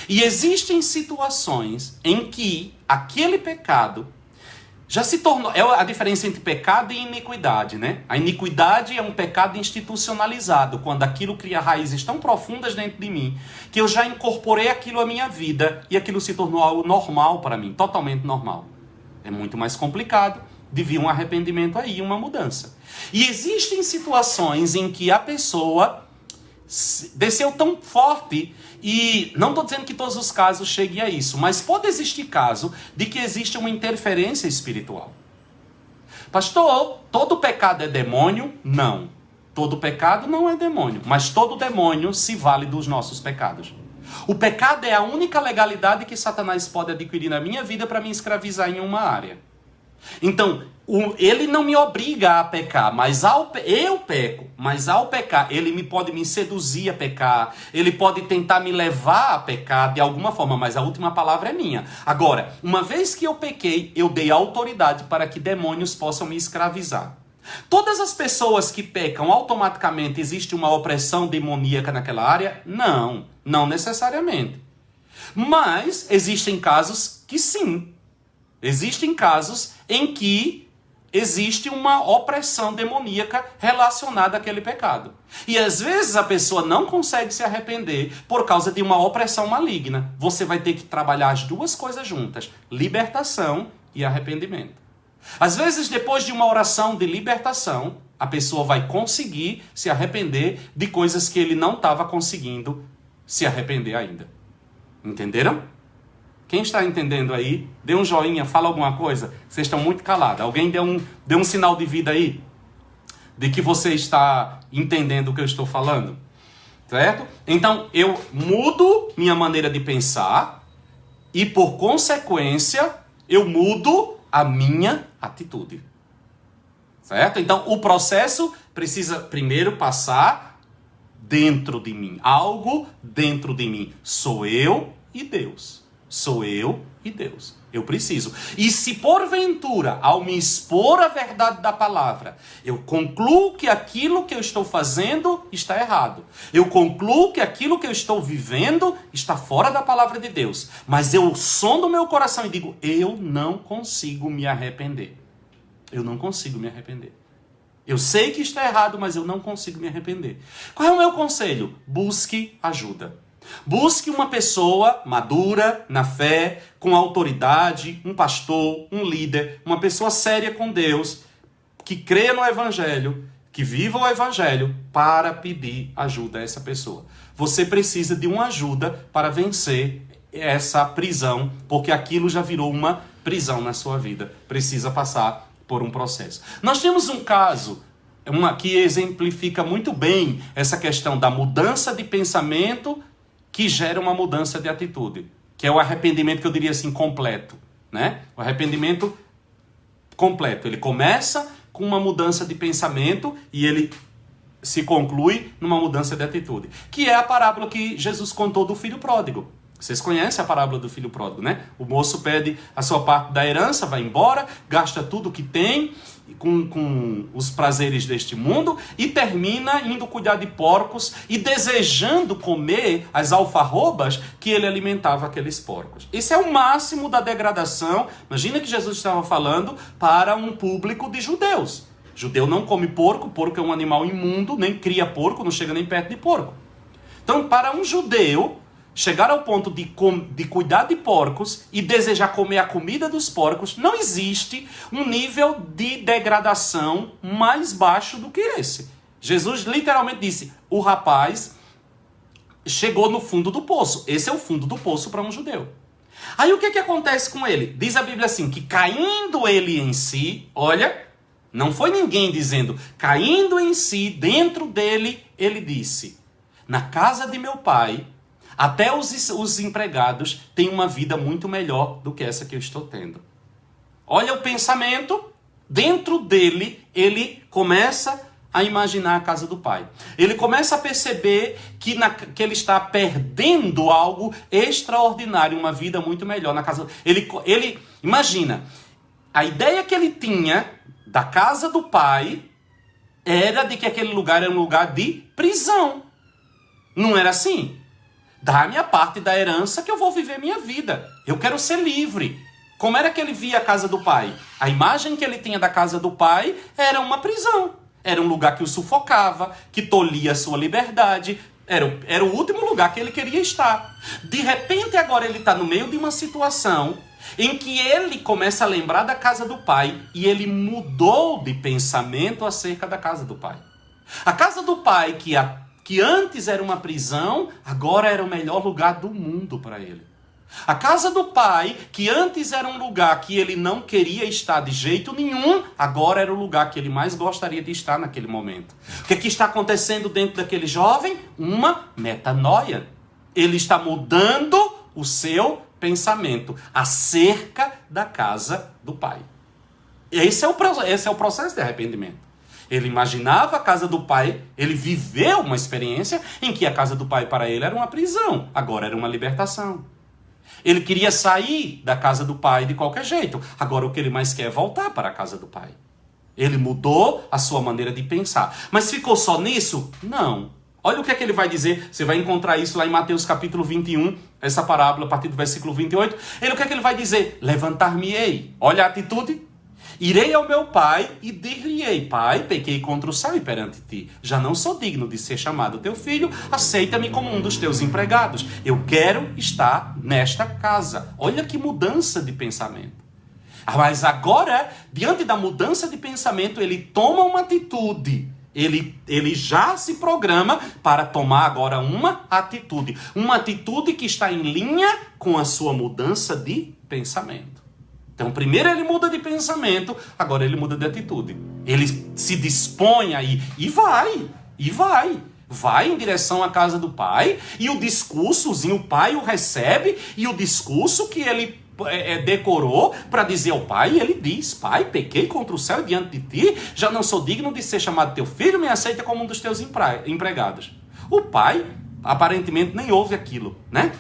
E existem situações em que aquele pecado já se tornou... É a diferença entre pecado e iniquidade, né? A iniquidade é um pecado institucionalizado, quando aquilo cria raízes tão profundas dentro de mim, que eu já incorporei aquilo à minha vida e aquilo se tornou algo normal para mim, totalmente normal. É muito mais complicado de vir um arrependimento aí, uma mudança. E existem situações em que a pessoa desceu tão forte, e não estou dizendo que todos os casos cheguem a isso, mas pode existir caso de que existe uma interferência espiritual. Pastor, todo pecado é demônio? Não. Todo pecado não é demônio, mas todo demônio se vale dos nossos pecados. O pecado é a única legalidade que Satanás pode adquirir na minha vida para me escravizar em uma área. Então, ele não me obriga a pecar, mas eu peco. Mas ao pecar, ele pode me seduzir a pecar, ele pode tentar me levar a pecar de alguma forma, mas a última palavra é minha. Agora, uma vez que eu pequei, eu dei autoridade para que demônios possam me escravizar. Todas as pessoas que pecam, automaticamente existe uma opressão demoníaca naquela área? Não, não necessariamente. Mas existem casos que sim. Existem casos em que existe uma opressão demoníaca relacionada àquele pecado. E às vezes a pessoa não consegue se arrepender por causa de uma opressão maligna. Você vai ter que trabalhar as duas coisas juntas: libertação e arrependimento. Às vezes, depois de uma oração de libertação, a pessoa vai conseguir se arrepender de coisas que ele não estava conseguindo se arrepender ainda. Entenderam? Quem está entendendo aí, dê um joinha, fala alguma coisa. Vocês estão muito calados. Alguém dê um sinal de vida aí, de que você está entendendo o que eu estou falando. Certo? Então, eu mudo minha maneira de pensar e, por consequência, eu mudo a minha atitude. Certo? Então, o processo precisa primeiro passar dentro de mim. Algo dentro de mim. Sou eu e Deus. Sou eu e Deus. Eu preciso. E se porventura, ao me expor a verdade da palavra, eu concluo que aquilo que eu estou fazendo está errado. Eu concluo que aquilo que eu estou vivendo está fora da palavra de Deus. Mas eu sondo meu coração e digo, eu não consigo me arrepender. Eu não consigo me arrepender. Eu sei que está errado, mas eu não consigo me arrepender. Qual é o meu conselho? Busque ajuda. Busque uma pessoa madura na fé, com autoridade, um pastor, um líder, uma pessoa séria com Deus, que creia no Evangelho, que viva o Evangelho, para pedir ajuda a essa pessoa. Você precisa de uma ajuda para vencer essa prisão, porque aquilo já virou uma prisão na sua vida. Precisa passar por um processo. Nós temos um caso que exemplifica muito bem essa questão da mudança de pensamento que gera uma mudança de atitude, que é o arrependimento, que eu diria assim, completo, né? O arrependimento completo. Ele começa com uma mudança de pensamento e ele se conclui numa mudança de atitude, que é a parábola que Jesus contou do filho pródigo. Vocês conhecem a parábola do filho pródigo, né? O moço pede a sua parte da herança, vai embora, gasta tudo que tem com os prazeres deste mundo e termina indo cuidar de porcos e desejando comer as alfarrobas que ele alimentava aqueles porcos. Esse é o máximo da degradação. Imagina que Jesus estava falando para um público de judeus. Judeu não come porco, porco é um animal imundo, nem cria porco, não chega nem perto de porco. Então, para um judeu chegar ao ponto de cuidar de porcos e desejar comer a comida dos porcos, não existe um nível de degradação mais baixo do que esse. Jesus literalmente disse, o rapaz chegou no fundo do poço. Esse é o fundo do poço para um judeu. Aí o que acontece com ele? Diz a Bíblia assim, que caindo ele em si, olha, não foi ninguém dizendo, caindo em si, dentro dele, ele disse, na casa de meu pai, até os empregados têm uma vida muito melhor do que essa que eu estou tendo. Olha o pensamento, dentro dele, ele começa a imaginar a casa do pai. Ele começa a perceber que ele está perdendo algo extraordinário, uma vida muito melhor na casa. Ele imagina, a ideia que ele tinha da casa do pai era de que aquele lugar era um lugar de prisão. Não era assim? Dá a minha parte da herança que eu vou viver minha vida. Eu quero ser livre. Como era que ele via a casa do pai? A imagem que ele tinha da casa do pai era uma prisão. Era um lugar que o sufocava, que tolhia a sua liberdade. Era o último lugar que ele queria estar. De repente, agora ele está no meio de uma situação em que ele começa a lembrar da casa do pai e ele mudou de pensamento acerca da casa do pai. A casa do pai, que antes era uma prisão, agora era o melhor lugar do mundo para ele. A casa do pai, que antes era um lugar que ele não queria estar de jeito nenhum, agora era o lugar que ele mais gostaria de estar naquele momento. O que está acontecendo dentro daquele jovem? Uma metanoia. Ele está mudando o seu pensamento acerca da casa do pai. Esse é o processo de arrependimento. Ele imaginava a casa do pai, ele viveu uma experiência em que a casa do pai para ele era uma prisão, agora era uma libertação. Ele queria sair da casa do pai de qualquer jeito, agora o que ele mais quer é voltar para a casa do pai. Ele mudou a sua maneira de pensar. Mas ficou só nisso? Não. Olha o que é que ele vai dizer, você vai encontrar isso lá em Mateus capítulo 21, essa parábola a partir do versículo 28. O que é que ele vai dizer? Levantar-me-ei. Olha a atitude. Irei ao meu pai e dir-lhe-ei: Pai, pequei contra o céu e perante ti. Já não sou digno de ser chamado teu filho, aceita-me como um dos teus empregados. Eu quero estar nesta casa. Olha que mudança de pensamento. Mas agora, diante da mudança de pensamento, ele toma uma atitude. Ele já se programa para tomar agora uma atitude. Uma atitude que está em linha com a sua mudança de pensamento. Então, primeiro ele muda de pensamento, agora ele muda de atitude. Ele se dispõe aí e vai. Vai em direção à casa do pai, e o discursozinho, o pai o recebe, e o discurso que ele decorou para dizer ao pai, ele diz: Pai, pequei contra o céu e diante de ti, já não sou digno de ser chamado teu filho, me aceita como um dos teus empregados. O pai, aparentemente, nem ouve aquilo, né?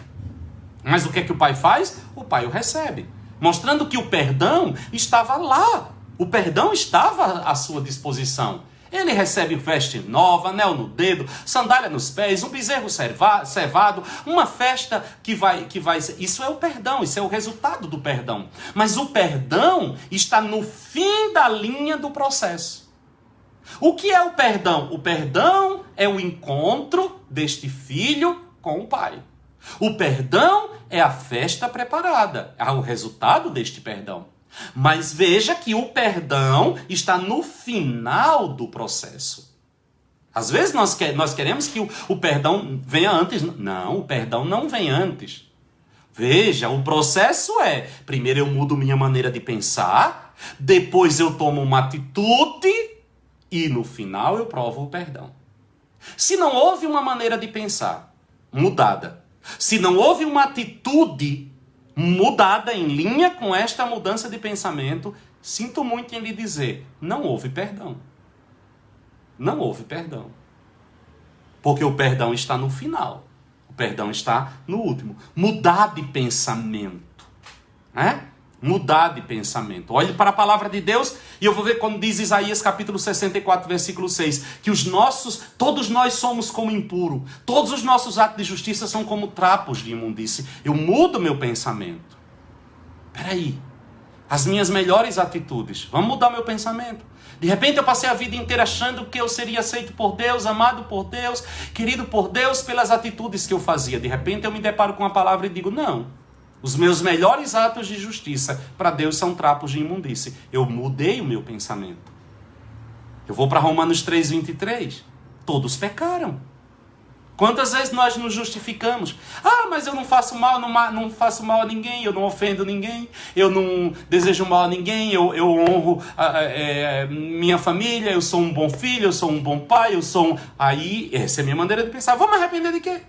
Mas o que é que o pai faz? O pai o recebe, mostrando que o perdão estava lá. O perdão estava à sua disposição. Ele recebe veste nova, anel no dedo, sandália nos pés, um bezerro cevado, uma festa que vai... Isso é o perdão, isso é o resultado do perdão. Mas o perdão está no fim da linha do processo. O que é o perdão? O perdão é o encontro deste filho com o pai. O perdão é a festa preparada, é o resultado deste perdão. Mas veja que o perdão está no final do processo. Às vezes nós queremos que o perdão venha antes. Não, o perdão não vem antes. Veja, o processo é: primeiro eu mudo minha maneira de pensar, depois eu tomo uma atitude e no final eu provo o perdão. Se não houve uma maneira de pensar mudada, se não houve uma atitude mudada em linha com esta mudança de pensamento, sinto muito em lhe dizer, não houve perdão. Não houve perdão. Porque o perdão está no final. O perdão está no último. Mudar de pensamento. Né? Mudar de pensamento. Olhe para a palavra de Deus e eu vou ver quando diz Isaías capítulo 64, versículo 6, que todos nós somos como impuro. Todos os nossos atos de justiça são como trapos de imundície. Eu mudo meu pensamento. Peraí. As minhas melhores atitudes. Vamos mudar meu pensamento. De repente eu passei a vida inteira achando que eu seria aceito por Deus, amado por Deus, querido por Deus pelas atitudes que eu fazia. De repente eu me deparo com a palavra e digo, não. Os meus melhores atos de justiça para Deus são trapos de imundície. Eu mudei o meu pensamento. Eu vou para Romanos 3:23. Todos pecaram. Quantas vezes nós nos justificamos? Mas eu não faço mal, não faço mal a ninguém, eu não ofendo ninguém, eu não desejo mal a ninguém, eu honro minha família, eu sou um bom filho, eu sou um bom pai, Aí, essa é a minha maneira de pensar. Vou me arrepender de quê?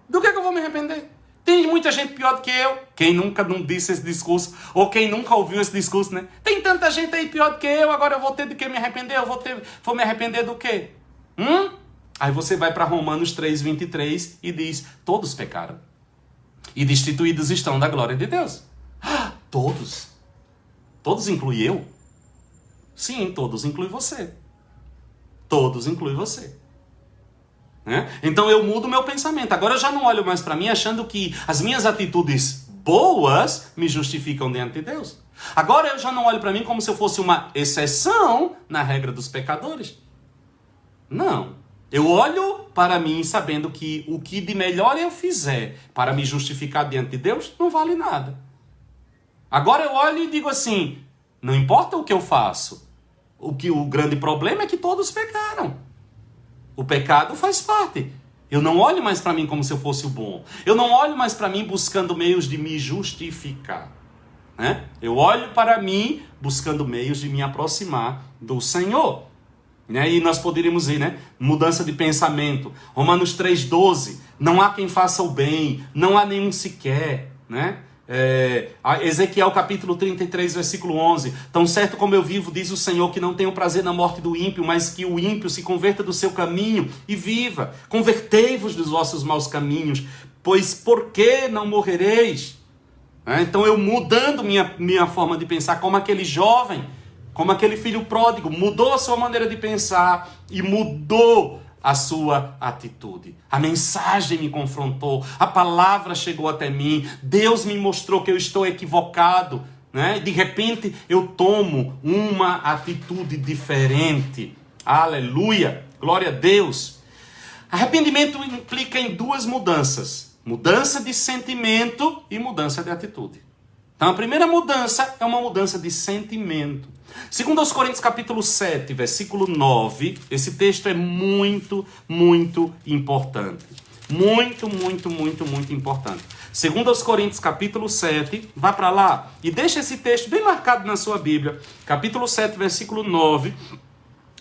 Do que eu vou me arrepender? Tem muita gente pior do que eu. Quem nunca não disse esse discurso, ou quem nunca ouviu esse discurso, né? Tem tanta gente aí pior do que eu, agora eu vou ter de que me arrepender? Vou me arrepender do quê? Aí você vai para Romanos 3:23 e diz, todos pecaram. E destituídos estão da glória de Deus. Todos. Todos inclui eu? Sim, todos inclui você. Todos inclui você. Então eu mudo meu pensamento. Agora eu já não olho mais para mim achando que as minhas atitudes boas me justificam diante de Deus. Agora eu já não olho para mim como se eu fosse uma exceção na regra dos pecadores. Não. Eu olho para mim sabendo que o que de melhor eu fizer para me justificar diante de Deus não vale nada. Agora eu olho e digo assim, não importa o que eu faço. O grande problema é que todos pecaram. O pecado faz parte. Eu não olho mais para mim como se eu fosse o bom. Eu não olho mais para mim buscando meios de me justificar. Eu olho para mim buscando meios de me aproximar do Senhor. E nós poderíamos ir, mudança de pensamento. Romanos 3:12. Não há quem faça o bem, não há nenhum sequer. Ezequiel capítulo 33, versículo 11. Tão certo como eu vivo, diz o Senhor, que não tenho prazer na morte do ímpio, mas que o ímpio se converta do seu caminho e viva. Convertei-vos dos vossos maus caminhos, pois por que não morrereis? Então eu mudando minha forma de pensar, como aquele jovem, como aquele filho pródigo, mudou a sua maneira de pensar e mudou a sua atitude. A mensagem me confrontou, a palavra chegou até mim, Deus me mostrou que eu estou equivocado, né? De repente eu tomo uma atitude diferente. Aleluia, glória a Deus. Arrependimento implica em duas mudanças: mudança de sentimento e mudança de atitude. Então a primeira mudança é uma mudança de sentimento. Segundo aos Coríntios capítulo 7, versículo 9, esse texto é muito, muito importante. Muito, muito, muito, muito importante. Segundo aos Coríntios capítulo 7, vá para lá e deixa esse texto bem marcado na sua Bíblia. Capítulo 7, versículo 9,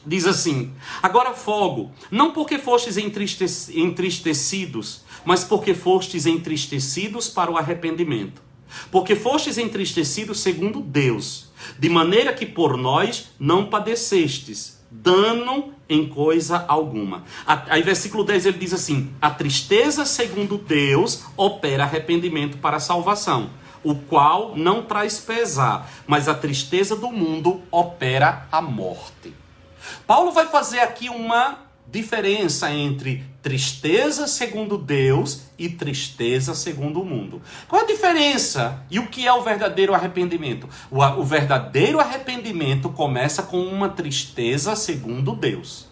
diz assim: agora fogo, não porque fostes entristecidos, mas porque fostes entristecidos para o arrependimento. Porque fostes entristecidos segundo Deus, de maneira que por nós não padecestes dano em coisa alguma. Aí versículo 10 ele diz assim: a tristeza segundo Deus opera arrependimento para a salvação, o qual não traz pesar, mas a tristeza do mundo opera a morte. Paulo vai fazer aqui uma diferença entre tristeza segundo Deus e tristeza segundo o mundo. Qual a diferença e o que é o verdadeiro arrependimento? O verdadeiro arrependimento começa com uma tristeza segundo Deus.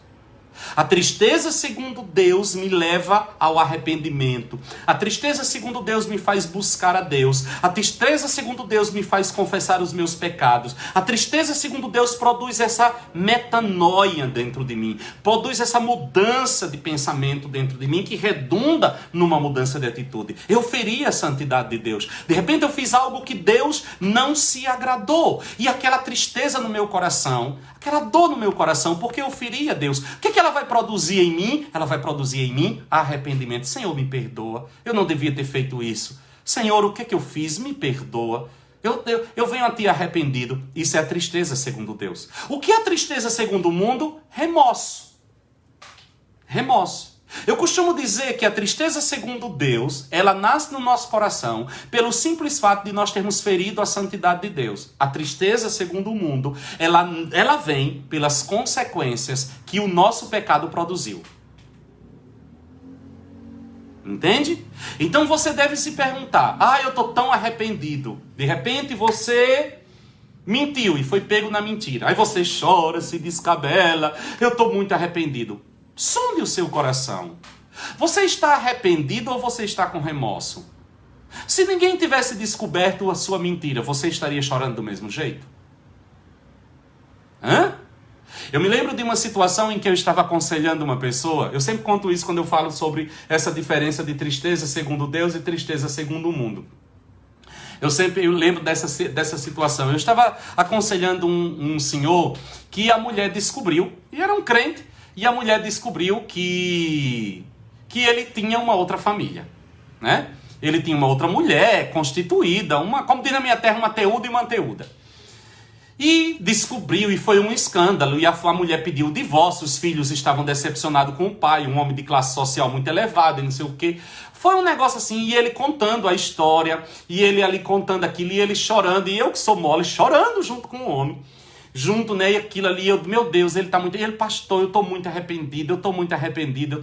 A tristeza segundo Deus me leva ao arrependimento. A tristeza segundo Deus me faz buscar a Deus. A tristeza segundo Deus me faz confessar os meus pecados. A tristeza segundo Deus produz essa metanoia dentro de mim. Produz essa mudança de pensamento dentro de mim que redunda numa mudança de atitude. Eu feri a santidade de Deus. De repente eu fiz algo que Deus não se agradou. E aquela tristeza no meu coração, aquela dor no meu coração, porque eu feri a Deus. O que ela vai produzir em mim? Ela vai produzir em mim arrependimento. Senhor, me perdoa. Eu não devia ter feito isso. Senhor, o que eu fiz? Me perdoa. Eu venho a ti arrependido. Isso é a tristeza segundo Deus. O que é a tristeza segundo o mundo? Remorso. Remorso. Eu costumo dizer que a tristeza segundo Deus, ela nasce no nosso coração pelo simples fato de nós termos ferido a santidade de Deus. A tristeza segundo o mundo, ela vem pelas consequências que o nosso pecado produziu. Entende? Então você deve se perguntar: eu estou tão arrependido. De repente você mentiu e foi pego na mentira. Aí você chora, se descabela. Eu estou muito arrependido. Sonde o seu coração. Você está arrependido ou você está com remorso? Se ninguém tivesse descoberto a sua mentira, você estaria chorando do mesmo jeito? Eu me lembro de uma situação em que eu estava aconselhando uma pessoa. Eu sempre conto isso quando eu falo sobre essa diferença de tristeza segundo Deus e tristeza segundo o mundo. Eu lembro dessa situação. Eu estava aconselhando um senhor que a mulher descobriu, e era um crente, e a mulher descobriu que ele tinha uma outra família, né? Ele tinha uma outra mulher constituída, como diz na minha terra, uma teuda e uma anteuda. E descobriu, e foi um escândalo, e a mulher pediu o divórcio, os filhos estavam decepcionados com o pai, um homem de classe social muito elevada, e não sei o quê. Foi um negócio assim, e ele contando a história, e ele ali contando aquilo, e ele chorando, e eu que sou mole, chorando junto com o homem. Junto, né, e aquilo ali, meu Deus, ele tá muito... Ele, pastor, eu tô muito arrependido, eu tô muito arrependido.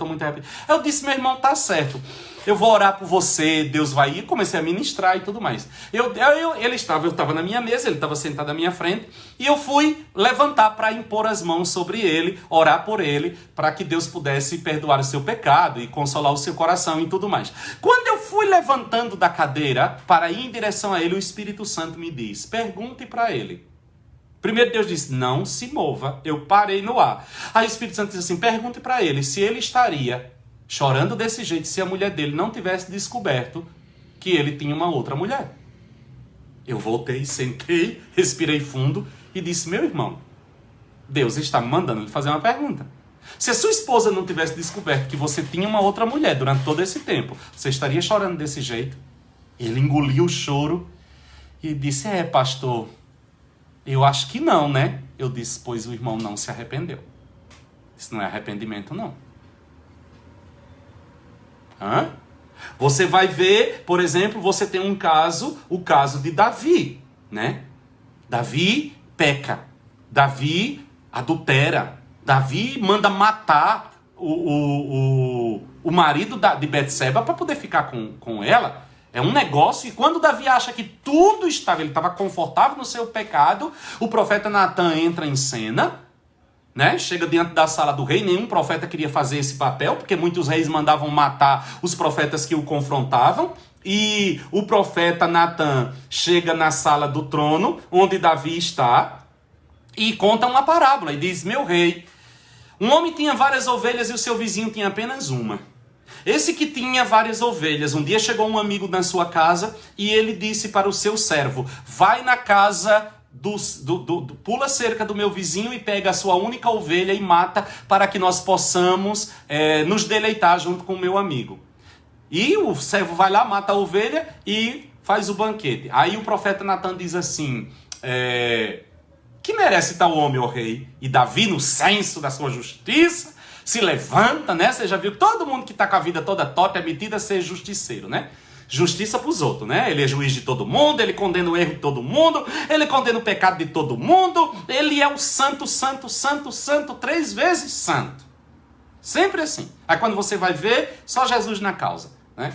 Eu disse, meu irmão, tá certo. Eu vou orar por você, Deus vai ir. Comecei a ministrar e tudo mais. Eu estava na minha mesa, ele estava sentado à minha frente, e eu fui levantar para impor as mãos sobre ele, orar por ele, para que Deus pudesse perdoar o seu pecado e consolar o seu coração e tudo mais. Quando eu fui levantando da cadeira para ir em direção a ele, o Espírito Santo me diz, pergunte para ele. Primeiro Deus disse, não se mova. Eu parei no ar. Aí o Espírito Santo disse assim, pergunte para ele se ele estaria chorando desse jeito se a mulher dele não tivesse descoberto que ele tinha uma outra mulher. Eu voltei, sentei, respirei fundo e disse, meu irmão, Deus está me mandando lhe fazer uma pergunta. Se a sua esposa não tivesse descoberto que você tinha uma outra mulher durante todo esse tempo, você estaria chorando desse jeito? Ele engoliu o choro e disse: pastor, eu acho que não, né? Eu disse: pois o irmão não se arrependeu. Isso não é arrependimento, não. Você vai ver, por exemplo, você tem um caso, o caso de Davi, né? Davi peca, Davi adultera, Davi manda matar o marido de Betseba para poder ficar com ela. É um negócio, e quando Davi acha que tudo estava, ele estava confortável no seu pecado, o profeta Natan entra em cena, né? Chega diante da sala do rei. Nenhum profeta queria fazer esse papel, porque muitos reis mandavam matar os profetas que o confrontavam. E o profeta Natan chega na sala do trono, onde Davi está, e conta uma parábola, e diz: meu rei, um homem tinha várias ovelhas e o seu vizinho tinha apenas uma. Esse que tinha várias ovelhas, um dia chegou um amigo na sua casa e ele disse para o seu servo: vai na casa pula a cerca do meu vizinho e pega a sua única ovelha e mata, para que nós possamos nos deleitar junto com o meu amigo. E o servo vai lá, mata a ovelha e faz o banquete. Aí o profeta Natan diz assim: que merece tal homem, ó rei? E Davi, no senso da sua justiça, se levanta, né? Você já viu que todo mundo que está com a vida toda top é metido a ser justiceiro, né? Justiça para os outros, né? Ele é juiz de todo mundo, ele condena o erro de todo mundo, ele condena o pecado de todo mundo, ele é o santo, santo, santo, santo, 3 vezes santo. Sempre assim. Aí quando você vai ver, só Jesus na causa, né?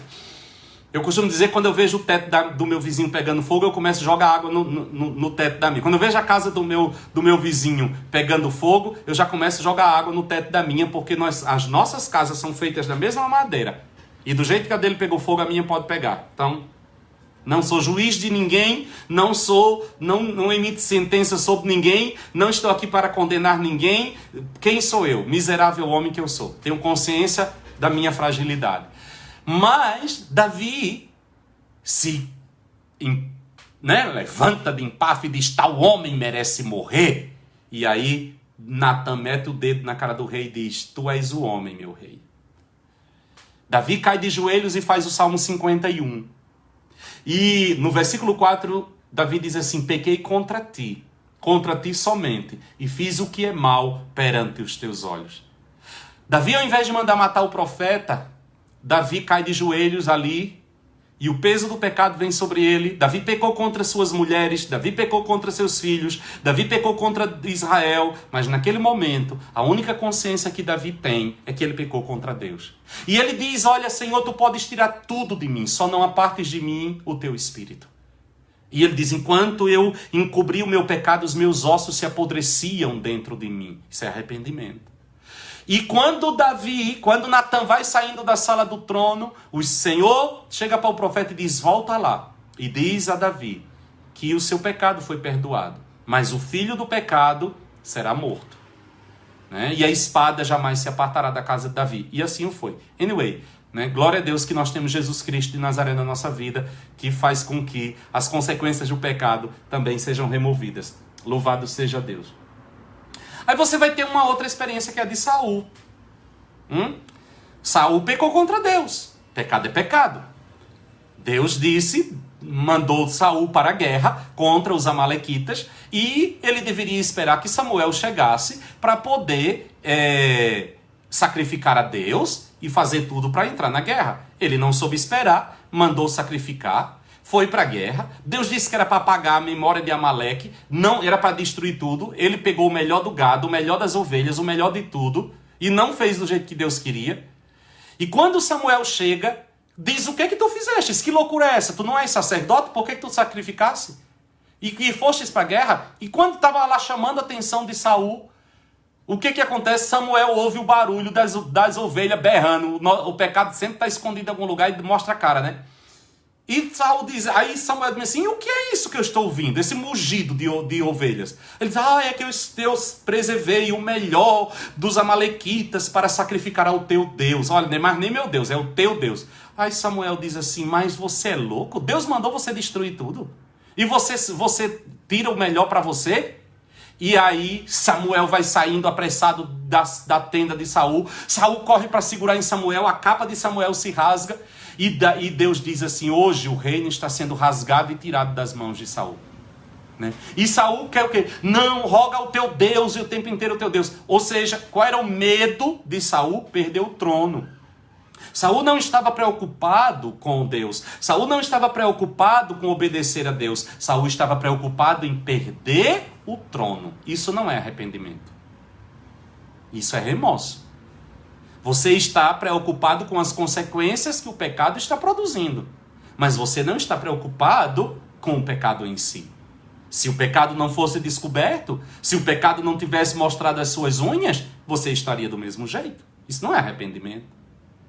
Eu costumo dizer, quando eu vejo o teto do meu vizinho pegando fogo, eu começo a jogar água no teto da minha. Quando eu vejo a casa do meu vizinho pegando fogo, eu já começo a jogar água no teto da minha, porque as nossas casas são feitas da mesma madeira. E do jeito que a dele pegou fogo, a minha pode pegar. Então, não sou juiz de ninguém, não emito sentença sobre ninguém, não estou aqui para condenar ninguém. Quem sou eu? Miserável homem que eu sou. Tenho consciência da minha fragilidade. Mas Davi levanta de empáfia e diz: tal homem merece morrer. E aí Natan mete o dedo na cara do rei e diz: tu és o homem, meu rei. Davi cai de joelhos e faz o Salmo 51. E no versículo 4, Davi diz assim: pequei contra ti somente, e fiz o que é mal perante os teus olhos. Davi, ao invés de mandar matar o profeta, Davi cai de joelhos ali, e o peso do pecado vem sobre ele. Davi pecou contra suas mulheres, Davi pecou contra seus filhos, Davi pecou contra Israel, mas naquele momento, a única consciência que Davi tem é que ele pecou contra Deus. E ele diz: olha, Senhor, tu podes tirar tudo de mim, só não apartes de mim o teu espírito. E ele diz: enquanto eu encobri o meu pecado, os meus ossos se apodreciam dentro de mim. Isso é arrependimento. E quando Natan vai saindo da sala do trono, o Senhor chega para o profeta e diz: volta lá. E diz a Davi que o seu pecado foi perdoado, mas o filho do pecado será morto, né? E a espada jamais se apartará da casa de Davi. E assim o foi. Anyway, né? Glória a Deus que nós temos Jesus Cristo de Nazaré na nossa vida, que faz com que as consequências do pecado também sejam removidas. Louvado seja Deus. Aí você vai ter uma outra experiência, que é a de Saul. Saul pecou contra Deus. Pecado é pecado. Deus mandou Saul para a guerra contra os amalequitas, e ele deveria esperar que Samuel chegasse para poder sacrificar a Deus e fazer tudo para entrar na guerra. Ele não soube esperar, mandou sacrificar, foi para a guerra. Deus disse que era para apagar a memória de Amaleque, não era para destruir tudo. Ele pegou o melhor do gado, o melhor das ovelhas, o melhor de tudo, e não fez do jeito que Deus queria. E quando Samuel chega, diz: o que tu fizeste? Que loucura é essa? Tu não és sacerdote? Por que tu sacrificasse? E fostes para a guerra? E quando estava lá chamando a atenção de Saul, o que acontece? Samuel ouve o barulho das ovelhas berrando. O pecado sempre está escondido em algum lugar e mostra a cara, né? E aí Samuel diz assim: o que é isso que eu estou ouvindo? Esse mugido de ovelhas. Ele diz: é que eu preservei o melhor dos amalequitas para sacrificar ao teu Deus. Olha, mas nem meu Deus, é o teu Deus. Aí Samuel diz assim: mas você é louco? Deus mandou você destruir tudo. E você tira o melhor para você? E aí Samuel vai saindo apressado da tenda de Saul. Saul corre para segurar em Samuel, a capa de Samuel se rasga. E Deus diz assim: hoje o reino está sendo rasgado e tirado das mãos de Saul. Né? E Saul quer o quê? Não, roga ao teu Deus e o tempo inteiro o teu Deus. Ou seja, qual era o medo de Saul? Perder o trono. Saul não estava preocupado com Deus. Saul não estava preocupado com obedecer a Deus. Saul estava preocupado em perder o trono. Isso não é arrependimento. Isso é remorso. Você está preocupado com as consequências que o pecado está produzindo. Mas você não está preocupado com o pecado em si. Se o pecado não fosse descoberto, se o pecado não tivesse mostrado as suas unhas, você estaria do mesmo jeito. Isso não é arrependimento.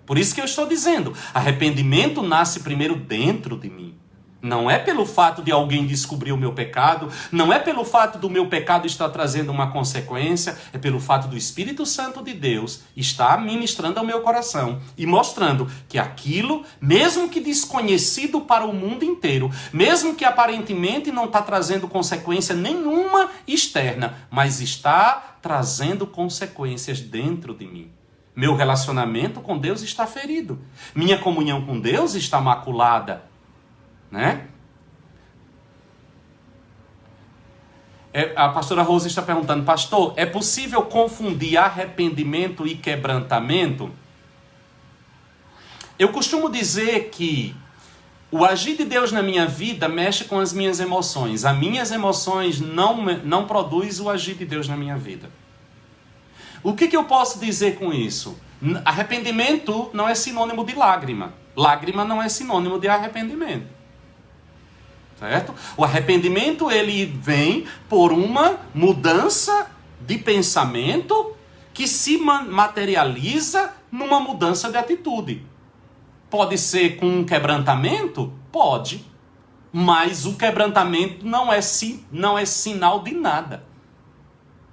Por isso que eu estou dizendo, arrependimento nasce primeiro dentro de mim. Não é pelo fato de alguém descobrir o meu pecado, não é pelo fato do meu pecado estar trazendo uma consequência, é pelo fato do Espírito Santo de Deus estar ministrando ao meu coração e mostrando que aquilo, mesmo que desconhecido para o mundo inteiro, mesmo que aparentemente não está trazendo consequência nenhuma externa, mas está trazendo consequências dentro de mim. Meu relacionamento com Deus está ferido. Minha comunhão com Deus está maculada. Né? A pastora Rose está perguntando: pastor, é possível confundir arrependimento e quebrantamento? Eu costumo dizer que o agir de Deus na minha vida mexe com as minhas emoções. As minhas emoções não produzem o agir de Deus na minha vida. O que eu posso dizer com isso? Arrependimento não é sinônimo de lágrima. Lágrima não é sinônimo de arrependimento. Certo? O arrependimento, ele vem por uma mudança de pensamento que se materializa numa mudança de atitude. Pode ser com um quebrantamento? Pode. Mas o quebrantamento não é sinal de nada.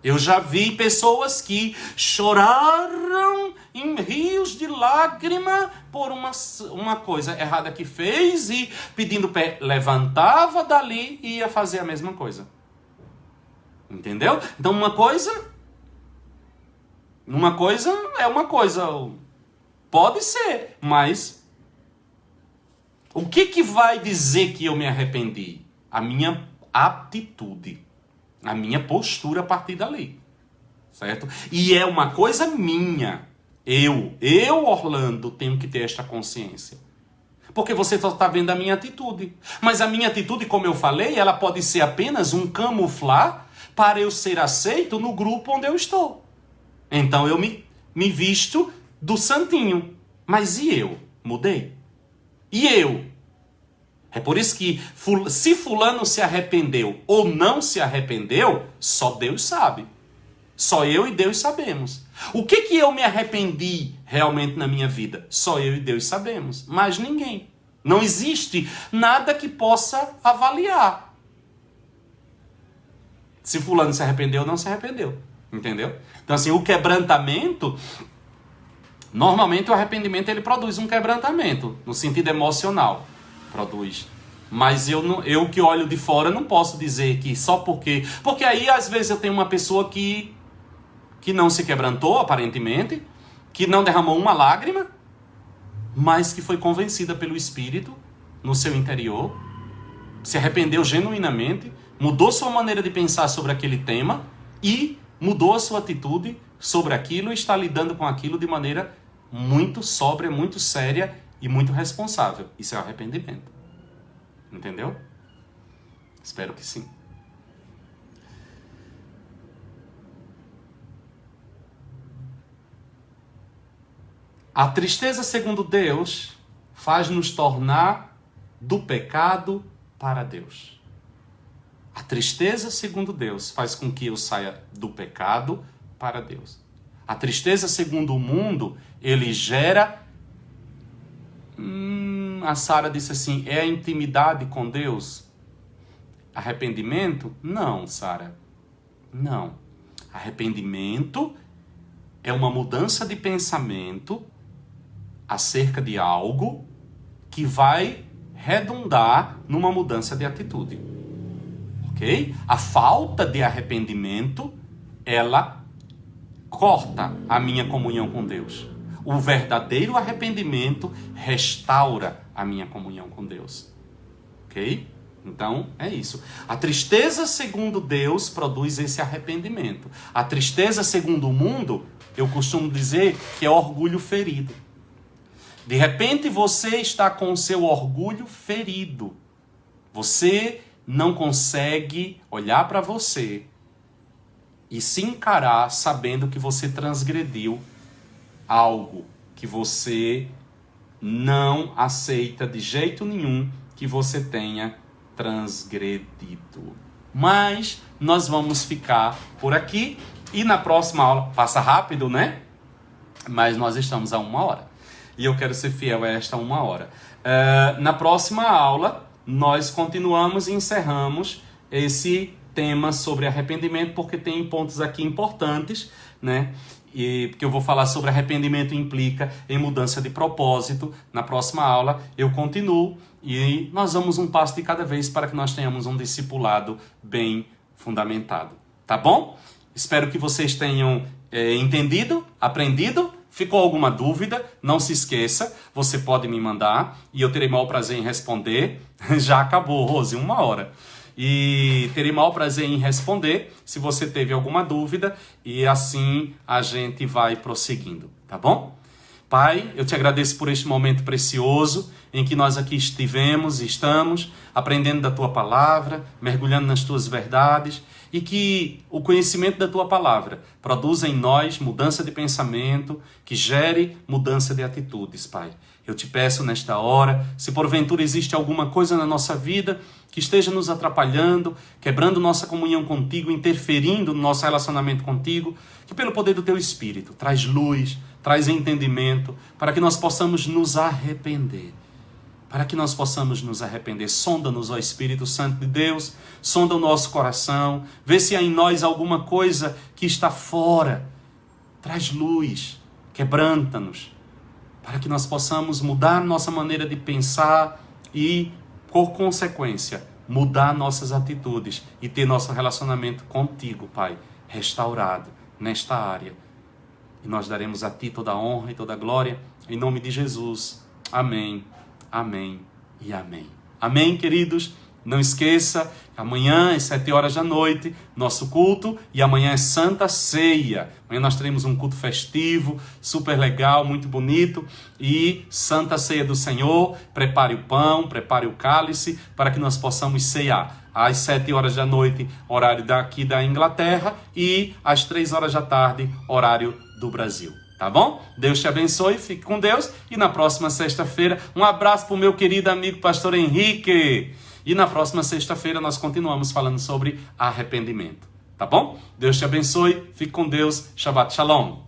Eu já vi pessoas que choraram em rios de lágrima por uma coisa errada que fez e pedindo levantava dali e ia fazer a mesma coisa. Entendeu? Então uma coisa é uma coisa. Pode ser, mas o que vai dizer que eu me arrependi? A minha atitude. A minha postura a partir dali, certo? E é uma coisa minha. Eu, Orlando, tenho que ter esta consciência. Porque você só está vendo a minha atitude. Mas a minha atitude, como eu falei, ela pode ser apenas um camuflar para eu ser aceito no grupo onde eu estou. Então eu me visto do santinho. Mas e eu? Mudei? E eu? É por isso que se fulano se arrependeu ou não se arrependeu, só Deus sabe. Só eu e Deus sabemos. O que eu me arrependi realmente na minha vida? Só eu e Deus sabemos. Mais ninguém. Não existe nada que possa avaliar se fulano se arrependeu ou não se arrependeu. Entendeu? Então assim, o quebrantamento... Normalmente o arrependimento ele produz um quebrantamento, no sentido emocional. Produz. Mas eu que olho de fora não posso dizer que só porque... Porque aí às vezes eu tenho uma pessoa que não se quebrantou aparentemente, que não derramou uma lágrima, mas que foi convencida pelo Espírito no seu interior, se arrependeu genuinamente, mudou sua maneira de pensar sobre aquele tema e mudou a sua atitude sobre aquilo e está lidando com aquilo de maneira muito sóbria, muito séria e muito responsável. Isso é arrependimento. Entendeu? Espero que sim. A tristeza, segundo Deus, faz nos tornar do pecado para Deus. A tristeza, segundo Deus, faz com que eu saia do pecado para Deus. A tristeza, segundo o mundo, ele gera... A Sara disse assim, é a intimidade com Deus? Arrependimento? Não, Sara. Não. Arrependimento é uma mudança de pensamento acerca de algo que vai redundar numa mudança de atitude. ok? A falta de arrependimento, ela corta a minha comunhão com Deus. O verdadeiro arrependimento restaura a minha comunhão com Deus, ok? Então, é isso. A tristeza segundo Deus produz esse arrependimento. A tristeza segundo o mundo, eu costumo dizer que é orgulho ferido. De repente você está com o seu orgulho ferido. Você não consegue olhar para você e se encarar sabendo que você transgrediu algo que você não aceita de jeito nenhum que você tenha transgredido. Mas nós vamos ficar por aqui e na próxima aula, passa rápido, né? Mas nós estamos a 1 hora e eu quero ser fiel a esta 1 hora. Na próxima aula nós continuamos e encerramos esse tema sobre arrependimento, porque tem pontos aqui importantes, né? E porque eu vou falar sobre arrependimento implica em mudança de propósito. Na próxima aula eu continuo e nós vamos um passo de cada vez para que nós tenhamos um discipulado bem fundamentado. Tá bom? Espero que vocês tenham entendido, aprendido. Ficou alguma dúvida? Não se esqueça, você pode me mandar e eu terei maior prazer em responder. Já acabou, Rose, 1 hora. E terei maior prazer em responder se você teve alguma dúvida e assim a gente vai prosseguindo, tá bom? Pai, eu te agradeço por este momento precioso em que nós aqui estivemos e estamos aprendendo da Tua Palavra, mergulhando nas Tuas verdades e que o conhecimento da Tua Palavra produza em nós mudança de pensamento, que gere mudança de atitudes, Pai. Eu te peço nesta hora, se porventura existe alguma coisa na nossa vida que esteja nos atrapalhando, quebrando nossa comunhão contigo, interferindo no nosso relacionamento contigo, que pelo poder do Teu Espírito traz luz, traz entendimento, para que nós possamos nos arrepender. Para que nós possamos nos arrepender. Sonda-nos, ó Espírito Santo de Deus, sonda o nosso coração, vê se há em nós alguma coisa que está fora. Traz luz, quebranta-nos, para que nós possamos mudar nossa maneira de pensar e, por consequência, mudar nossas atitudes e ter nosso relacionamento contigo, Pai, restaurado nesta área. E nós daremos a Ti toda a honra e toda a glória, em nome de Jesus. Amém, amém e amém. Amém, queridos? Não esqueça, amanhã às 7 horas da noite, nosso culto, e amanhã é Santa Ceia. Amanhã nós teremos um culto festivo, super legal, muito bonito, e Santa Ceia do Senhor. Prepare o pão, prepare o cálice, para que nós possamos ceiar. Às 7 horas da noite, horário daqui da Inglaterra, e às 3 horas da tarde, horário do Brasil. Tá bom? Deus te abençoe, fique com Deus, e na próxima sexta-feira, um abraço para o meu querido amigo pastor Henrique. E na próxima sexta-feira nós continuamos falando sobre arrependimento. Tá bom? Deus te abençoe, fique com Deus. Shabbat Shalom.